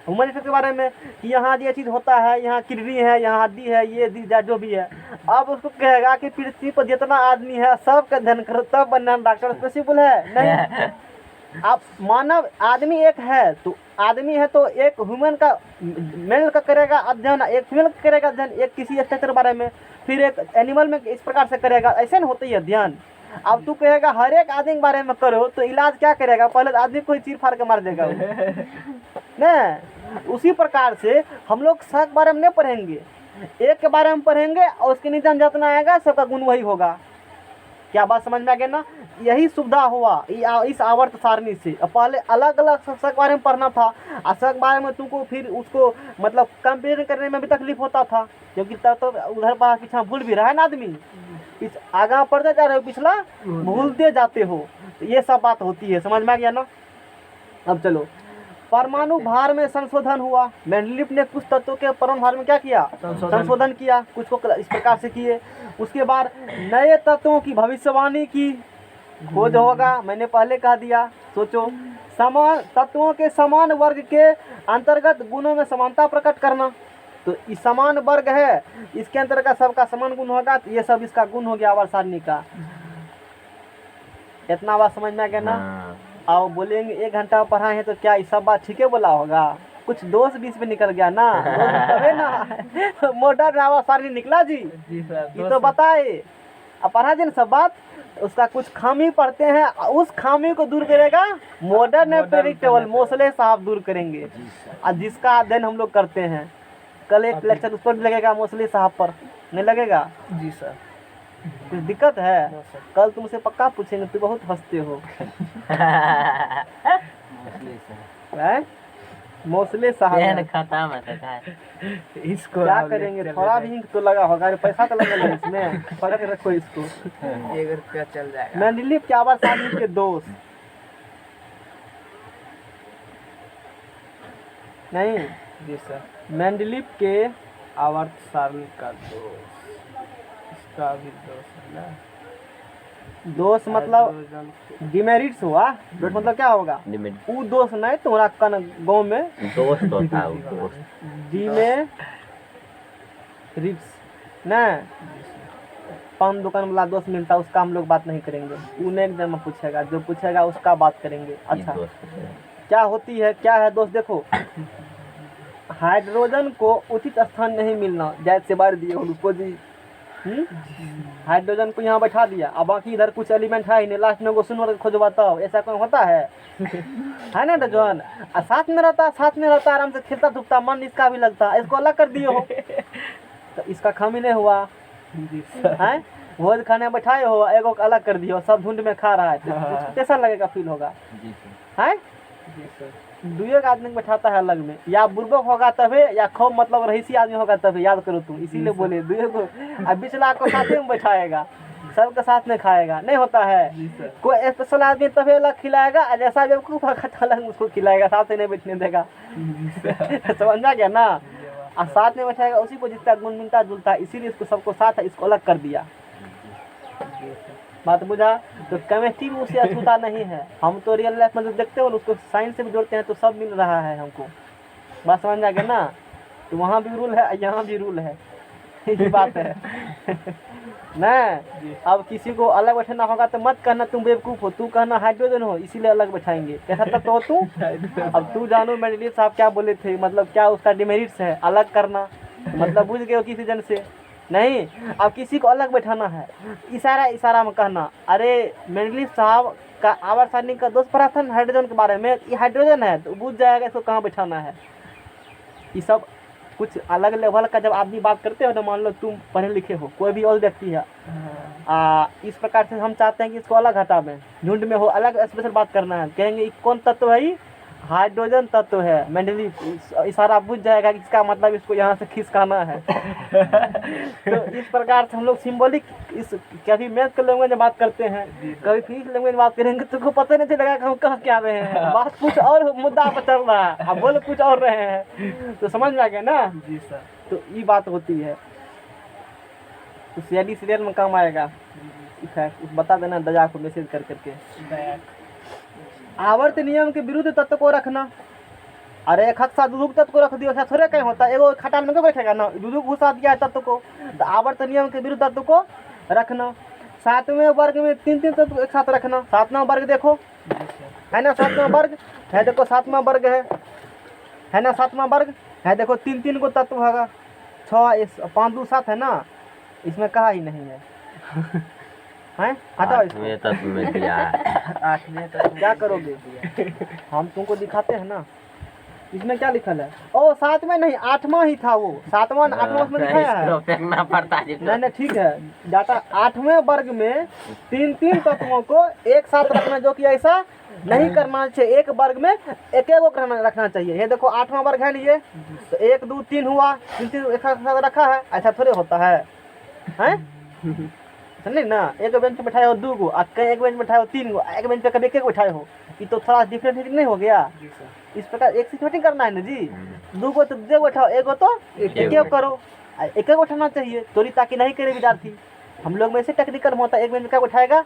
[SPEAKER 1] ह्यूमन के बारे में कि यहाँ ये चीज़ होता है, यहाँ किडनी है, यहाँ हड्डी है, ये जो भी है। अब उसको कहेगा कि पृथ्वी पर जितना आदमी है सबका अध्ययन करो तब बनना डॉक्टर, पॉसिबल है नहीं। आप मानव आदमी एक है तो आदमी है तो एक ह्यूमन का मेल का करेगा अध्ययन, एक फीमेल का करेगा अध्ययन, एक किसी स्ट्रक्चर बारे में, फिर एक एनिमल में इस प्रकार से करेगा। ऐसे नहीं होता है अध्ययन। अब तू कहेगा हर एक आदमी के बारे में करो तो इलाज क्या करेगा, पहले आदमी को ही चीर फाड़ के मार देगा नहीं। उसी प्रकार से हम लोग सब के बारे में नहीं पढ़ेंगे, एक के बारे में पढ़ेंगे और उसके नीचे जितना आएगा सबका गुण वही होगा। क्या बात समझ में आ गया ना? यही सुविधा हुआ इस आवर्त सारणी से। पहले अलग अलग सब के बारे में पढ़ना था, और सब के बारे में तुमको फिर उसको मतलब कंपेयर करने में भी तकलीफ होता था, क्योंकि तब तो उधर पढ़ा पीछा भूल भी रहा है ना आदमी, आगा पढ़ते जा रहे हो, पिछला भूलते जाते हो। तो ये सब बात होती है, समझ में आ गया ना? अब चलो, परमाणु भार में संशोधन हुआ। मेंडलीव ने कुछ तत्वों के परमाणु भार में क्या किया, संशोधन किया, कुछ को इस प्रकार से किए। उसके बाद नए तत्वों की भविष्यवाणी की खोज होगा, मैंने पहले कह दिया। सोचो, समान तत्वों के समान वर्ग के अंतर्गत गुणों में समानता प्रकट करना। तो इस समान वर्ग है, इसके अंतर्गत सबका समान गुण होगा, तो ये सब इसका गुण हो गया आवर्त सारणी का। इतना बात समझ में आ गया ना? आओ बोलेंगे 1 घंटा पढ़ाए हैं तो क्या ये सब बात ठीक है बोला होगा? कुछ दोष बीच में निकल गया ना, तबे ना मॉडर्न आवर्त सारणी निकला जी ये तो बताए। अब पढ़ा जी ना सब बात, उसका कुछ खामी पढ़ते हैं, उस खामी को दूर करेगा मॉडर्न प्रेडिक्टेबल मोसले साहब दूर करेंगे, और जिसका अध्ययन हम लोग करते हैं। कल एक लेक्चर उस पर भी लगेगा, मोसले साहब पर नहीं लगेगा
[SPEAKER 3] जी सर?
[SPEAKER 1] कुछ दिक्कत है? कल तुमसे पक्का पूछेंगे, तू बहुत हंसते हो मोसले साहब
[SPEAKER 2] खत्म है
[SPEAKER 3] इसको
[SPEAKER 1] क्या करेंगे? थोड़ा भी इंक तो लगा होगा, पैसा तो लगा है इसमें, फर्क रखो इसको।
[SPEAKER 3] 1 रुपया चल जाएगा।
[SPEAKER 1] मेंडलीव के आवर्त सारणी के दोष नहीं,
[SPEAKER 3] जी सर।
[SPEAKER 1] मेंडलीव के
[SPEAKER 3] आवर्त सारणी का दोष, इसका भी दोष है ना?
[SPEAKER 1] दोष मतलब डिमेरिट्स हुआ। दोष मतलब क्या होगा? वो दोष नहीं तुम्हारा कन गाँव में
[SPEAKER 2] दोस्त तो था वो दोस्त।
[SPEAKER 1] डिमेरिट्स न, पान दुकान वाला दोस्त मिलता, उसका हम लोग बात नहीं करेंगे। वो नेक्स्ट जन्म पूछेगा, जो पूछेगा उसका बात करेंगे। अच्छा, क्या होती है, क्या है दोस्त? देखो, हाइड्रोजन को उचित स्थान नहीं मिलना, जैसे बार दिए उसको जी हाइड्रोजन को यहाँ बैठा दिया, अब बाकी इधर कुछ एलिमेंट है ही नहीं, लास्ट में वो सुनो खोजवाता हो, ऐसा कौन होता है? है ना हाइड्रोजन? साथ में रहता आराम से खेलता धूपता, मन इसका भी लगता, इसको अलग कर दिए हो तो इसका खामी नहीं हुआ है? भोज खाने बैठाए हो, एगो को अलग कर दिए हो, सब झुंड में खा रहा है, तो कैसा लगेगा, फील होगा? है दुए का आदमी बैठाता है अलग में, या बुर्बक होगा तभी, या खूब मतलब रईसी आदमी होगा तभी, याद करो तुम, इसीलिए बोले दुए को। अब बिचला को साथ में बैठाएगा, सबके साथ में खाएगा, नहीं होता है? कोई स्पेशल आदमी तभी अलग खिलाएगा, जैसा बेवकूफ अलग उसको खिलाएगा, साथ में नहीं बैठने देगा। समझा गया ना? और साथ में बैठाएगा, उसी को जितना गुण मिलता जुलता है, इसीलिए इसको सबको साथ है, इसको अलग कर दिया। बात बुझा? तो केमिस्ट्री में उसे अछूता नहीं है, हम तो रियल लाइफ में जो देखते हो उसको साइंस से भी जोड़ते हैं, तो सब मिल रहा है हमको। बात समझ आ गया ना? तो वहाँ भी रूल है, यहाँ भी रूल है, ये बात है ना? अब किसी को अलग बैठाना होगा तो मत कहना तुम बेवकूफ हो, तू कहना हाइड्रोजन हो इसीलिए अलग बैठाएंगे, कैसा तक तो तू। अब तू जानो मेंडलीव साहब क्या बोले थे, मतलब क्या उसका डिमेरिट्स है अलग करना, मतलब बुझ गए हो किसी जन से नहीं। अब किसी को अलग बैठाना है, इशारा में कहना, अरे मेंडलीव साहब का आवर्त सारणी का दोष पढ़ा था हाइड्रोजन के बारे में, ये हाइड्रोजन है, तो बुझ जाएगा इसको कहाँ बैठाना है। ये सब कुछ अलग लेवल का जब आदमी बात करते हो तो मान लो तुम पढ़े लिखे हो, कोई भी और व्यक्ति है, इस प्रकार से हम चाहते हैं कि इसको अलग हटावें, झुंड में हो अलग स्पेशल बात करना है, कहेंगे कौन तत्व है? हाइड्रोजन तत्व है। मेंडलीव इशारा बुझ जाएगा कि इसका मतलब इसको यहाँ से खिसकाना है। तो इस प्रकार से हम लोग सिंबॉलिक इस कभी मैथ के लैंग्वेज में बात करते हैं, कभी फिजिक्स लैंग्वेज में बात करेंगे, तुमको पता नहीं चलेगा कि हम कहाँ क्या रहे हैं, बात कुछ और मुद्दा पर चल रहा है, अब बोल कुछ और रहे हैं, तो समझ में आ गया ना?
[SPEAKER 3] जी सर।
[SPEAKER 1] तो ये बात होती है, तो सीआईडी सीरियल में काम आएगा, बता देना दया को मैसेज कर करके। आवर्त नियम के विरुद्ध तत्व को रखना, अरे एक हद दुदुक तत्व को रख दियो, ऐसा थोड़े कहीं होता है, एगो खटाल में क्यों बैठेगा ना, दुदुक घुसा दिया है तत्व को, तो आवर्त नियम के विरुद्ध तत्व को रखना। सातवें वर्ग में 3-3 तत्व एक साथ रखना। सातवां वर्ग देखो है ना, सातवां वर्ग है, देखो सातवां वर्ग है ना, सातवां वर्ग है, देखो 3-3 को तत्व होगा, 6 5 2 7 है ना, इसमें कहा ही नहीं है, हैं हटाओ इसको।
[SPEAKER 2] में दिया है।
[SPEAKER 3] 8वें तत्व
[SPEAKER 1] क्या करोगे? हम तुमको दिखाते हैं ना, इसमें क्या लिखल है? ओ 7वें नहीं 8वां ही था वो, 7वां 8वां उसमें दिखाया है,
[SPEAKER 2] फेंकना पड़ता है।
[SPEAKER 1] नहीं ठीक है, डाटा 8वें वर्ग में 3-3 तत्वों को एक साथ रखना, जो कि ऐसा नहीं करना चाहिए, एक वर्ग में एक रखना चाहिए। ये देखो 8वां वर्ग है, ये तो 1 2 3 हुआ, 3 एक साथ रखा है, ऐसा थोड़े होता है, हैं? समझे ना? एक बेंच पे बैठाए हो 2 गो, एक बेंच बैठाए हो 3 गो, एक बेंच पे कभी 1 बैठाए हो, ये तो थोड़ा डिफरेंट नहीं हो गया? इस प्रकार एक सिस्टमेटिक करना है ना जी, 2 गो तो 2 बैठाओ, 1 गो तो 1 करो, 1 बैठाना चाहिए, चोरी ताकि नहीं करे विद्यार्थी। हम लोग में ऐसे टेक्निकल होता है, एक बेंच क्या बैठाएगा?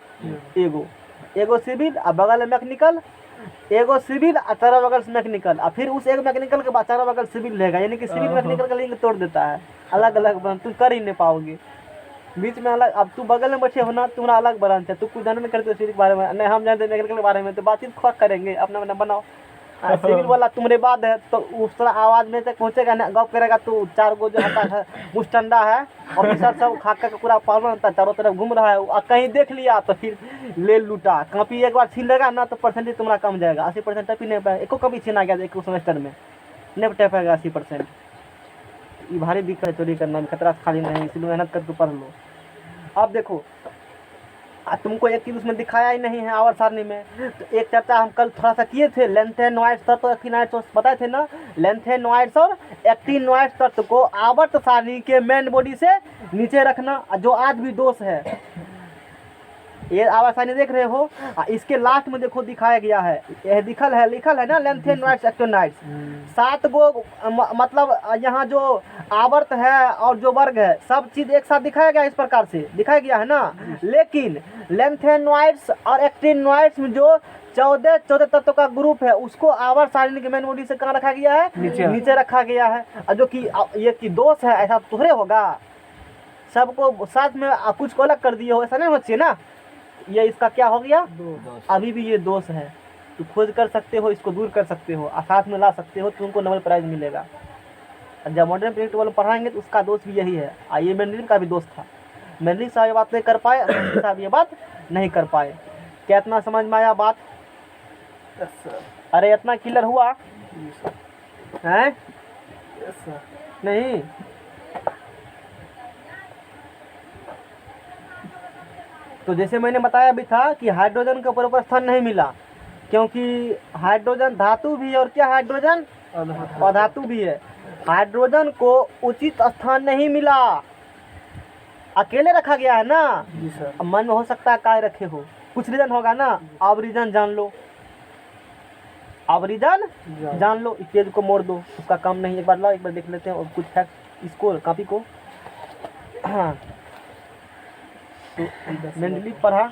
[SPEAKER 1] एगो सिविल और बगल में मैकेनिकल, एगो सिविल और चारों बगल से मैकेनिकल, और फिर उस एक मैकेनिकल के बाद चारों बगल सिविल रहेगा, यानी कि सिविल मैकेनिकल का लिंक तोड़ देता है, अलग अलग बन, तुम कर ही नहीं पाओगे बीच में अलग। अब तू बगल में बैठे हो ना, तुम्हारा अलग ब्रांच है, तू कुछ जानते नहीं करते सिविल के बारे में, नहीं हम जानते मैकेनिकल के बारे में, तो बातचीत खोक करेंगे, अपना अपना बनाओ। सिविल वाला तुम्हारे बाद है तो उस तरह आवाज़ में तक पहुँचेगा ना, गप करेगा, तो 4 गो जो आता है मुस्टंडा है, ऑफिसर सब खाका का पूरा पावर होता है, चारों तरफ घूम रहा है, और कहीं देख लिया तो फिर ले लूटा। कॉपी एक बार छीन लेगा ना तो परसेंटेज तुम्हारा कम जाएगा, 80% टपी नहीं पाएगा, एको कभी छीना गया एक सेमेस्टर में नहीं टप पाएगा 80%। ये भारी दिक्कत है, चोरी करना में खतरा खाली नहीं, इसलिए मेहनत करके पढ़ लो। अब देखो तुमको एक चीज उसमें दिखाया ही नहीं है आवर्त सारणी में, तो एक चर्चा हम कल थोड़ा सा किए थे, लेंथेनॉइड्स तत्व, एक्टिनॉइड्स बताए थे ना, लेंथेनॉइड्स और एक्टिनॉइड्स तत्व को आवर्त सारणी के मेन बॉडी से नीचे रखना, जो आज भी दोष है। ये आवर्त सारणी देख रहे हो, इसके लास्ट में देखो दिखाया गया है, यह लिखल है ना, लेंथेनॉइड्स एक्टिनॉइड्स 7 गो, मतलब यहाँ जो आवर्त है और जो वर्ग है सब चीज एक साथ दिखाया गया, इस प्रकार से दिखाया गया है ना। लेकिन लेंथेनॉइड्स और एक्टिनॉइड्स में जो 14 तत्व का ग्रुप है, उसको आवर्त सारणी के मेन बॉडी से कहाँ रखा गया है? नीचे रखा गया है, जो कि ये कि दोष है, ऐसा थोड़े होगा, सबको साथ में कुछ को अलग कर दिए हो, ऐसा नहीं होना चाहिए ना। ये इसका क्या हो गया? अभी भी ये दोष है, तो खोज कर सकते हो, इसको दूर कर सकते हो, साथ में ला सकते हो, तुमको नोबेल प्राइज मिलेगा। जब मॉडर्न प्रेडिक्टेबल पढ़ाएंगे तो उसका दोष भी यही है, ये मेंडलीव का भी दोष था, मेंडलीव साहब ये बात नहीं कर पाए, मेंडलीव साहब ये बात नहीं कर पाए। क्या इतना समझ में आया बात?
[SPEAKER 3] Yes sir.
[SPEAKER 1] अरे इतना क्लियर हुआ
[SPEAKER 3] जी सर।
[SPEAKER 1] है?
[SPEAKER 3] Yes sir.
[SPEAKER 1] नहीं तो जैसे मैंने बताया भी था कि हाइड्रोजन को प्रॉपर स्थान नहीं मिला, क्योंकि हाइड्रोजन धातु भी है और क्या हाइड्रोजन अधातु भी है। हाइड्रोजन को उचित स्थान नहीं मिला, अकेले रखा गया है ना।
[SPEAKER 3] जी सर।
[SPEAKER 1] अब मन में हो सकता है काय रखे हो, कुछ रीजन होगा ना। अब रीजन जान लो, अब रीजन जान लो। इस पेज को मोड़ दो, उसका काम नहीं। एक बार लाओ, एक बार देख लेते हैं और कुछ फैक्ट इसको कॉपी को। हाँ तो मेंडलीव पढ़ा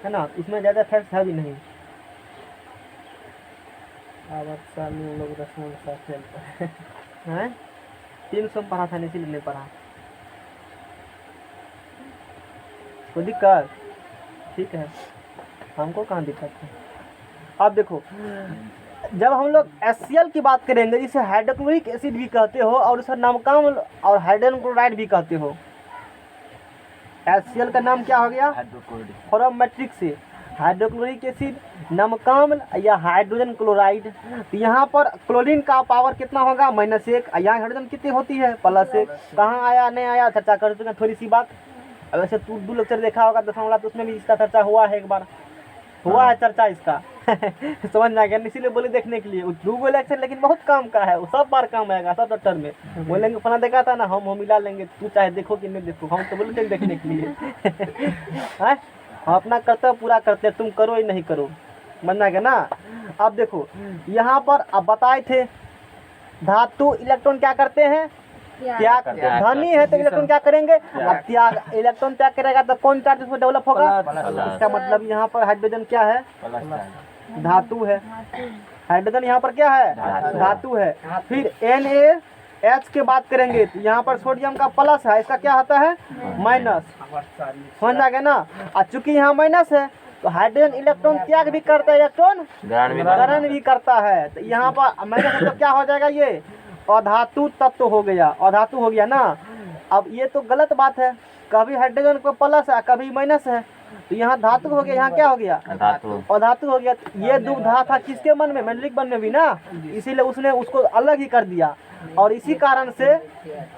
[SPEAKER 1] है ना, इसमें ज़्यादा फैक्ट है भी नहीं।
[SPEAKER 3] आवाज सामने हम लोग रस्मों के साथ खेलते हैं।
[SPEAKER 1] हैं 300 में पढ़ा था, इसीलिए नहीं पढ़ा। कोई दिक्कत? ठीक है, हमको कहाँ दिक्कत है। अब देखो, जब हम लोग HCl की बात करेंगे, जिसे हाइड्रोक्लोरिक एसिड भी कहते हो और उसे नमकाम्ल और हाइड्रोजन क्लोराइड भी कहते हो। HCl का नाम क्या हो गया? फ्रॉम मैट्रिक्स से हाइड्रोक्लोरिक एसिड, नमकाम्ल या हाइड्रोजन क्लोराइड। तो यहाँ पर क्लोरीन का पावर कितना होगा? -1। यहाँ हाइड्रोजन कितनी होती है? +1। कहाँ आया नहीं आया चर्चा कर चुके हैं, थोड़ी सी बात। अब वैसे तू 2 लेक्चर देखा होगा 10वां वाला, तो उसमें भी इसका चर्चा हुआ है, एक बार हुआ है चर्चा इसका। समझ में आ गया, इसीलिए बोले देखने के लिए। 2 लेक्चर लेकिन बहुत काम का है, वो सब बार काम आएगा सब डॉक्टर में। बोलेंगे फला देखा था ना, हम मिला लेंगे, तू चाहे देखो कि नहीं देखो, हम तो बोले देखने के लिए। हैं? हम अपना कर्तव्य पूरा करते हैं, तुम करो या नहीं करो, बनना है ना। अब देखो यहाँ पर अब बताए थे धातु इलेक्ट्रॉन क्या करते हैं? त्याग। धनी है तो इलेक्ट्रॉन क्या करेंगे? अब त्याग, इलेक्ट्रॉन त्याग करेगा तो कौन चार्ज उसमें डेवलप होगा? इसका मतलब यहाँ पर हाइड्रोजन क्या है? धातु है। हाइड्रोजन यहाँ पर क्या है? धातु है। फिर NaH की बात करेंगे तो यहाँ पर सोडियम का प्लस है, इसका क्या होता है? माइनस। समझ आ गया ना। और चूंकि यहाँ माइनस है तो हाइड्रोजन इलेक्ट्रॉन त्याग भी करता है, इलेक्ट्रॉन ग्रहण भी करता है। तो यहाँ पर माइनस तो क्या हो जाएगा? ये अधातु तत्व हो गया, अधातु हो गया ना। अब ये तो गलत बात है, कभी हाइड्रोजन को प्लस है कभी माइनस है, तो यहाँ धातु हो गया, यहाँ क्या हो गया? अधातु हो गया। तो ये दुविधा था किसके मन में? मेंडलीव मन में भी ना, इसीलिए उसने उसको अलग ही कर दिया। और इसी कारण से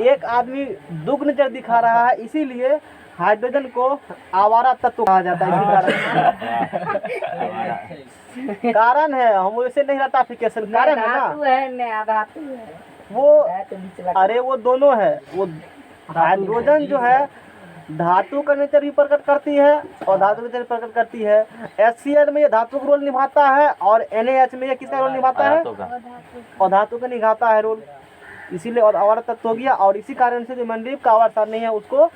[SPEAKER 1] एक आदमी दुग्ध नजर दिखा रहा है, इसीलिए हाइड्रोजन को आवारा तत्व कहा जाता है। इसी कारण है, हम वैसे नहीं रटाफिकेशन कारण है ना। वो अरे वो दोनों है, वो हाइड्रोजन जो है धातु का नेचर भी प्रकट करती है और धातु का नेचर प्रकट करती है। HCl में ये धातु का रोल निभाता है और NaH में ये किसका रोल निभाता है? और धातु का निभाता है रोल, इसीलिए आवर्त तत्व हो गया। और इसी कारण से जो मेंडलीव का आवर्त सारणी है उसको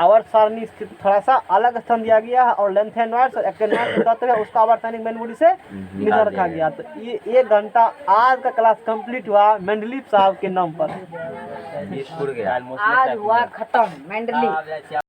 [SPEAKER 1] आवर्त सारणी से थोड़ा सा अलग स्थान दिया गया है, और लेंथेनॉइड्स और एक्टिनॉइड्स तत्व है उसका आवर्त सारणी मेन बॉडी से निकाल रखा गया। तो ये 1 घंटा आज का क्लास कंप्लीट हुआ मेंडलीव साहब के नाम पर।
[SPEAKER 4] आज हुआ खत्म मेंडलीव।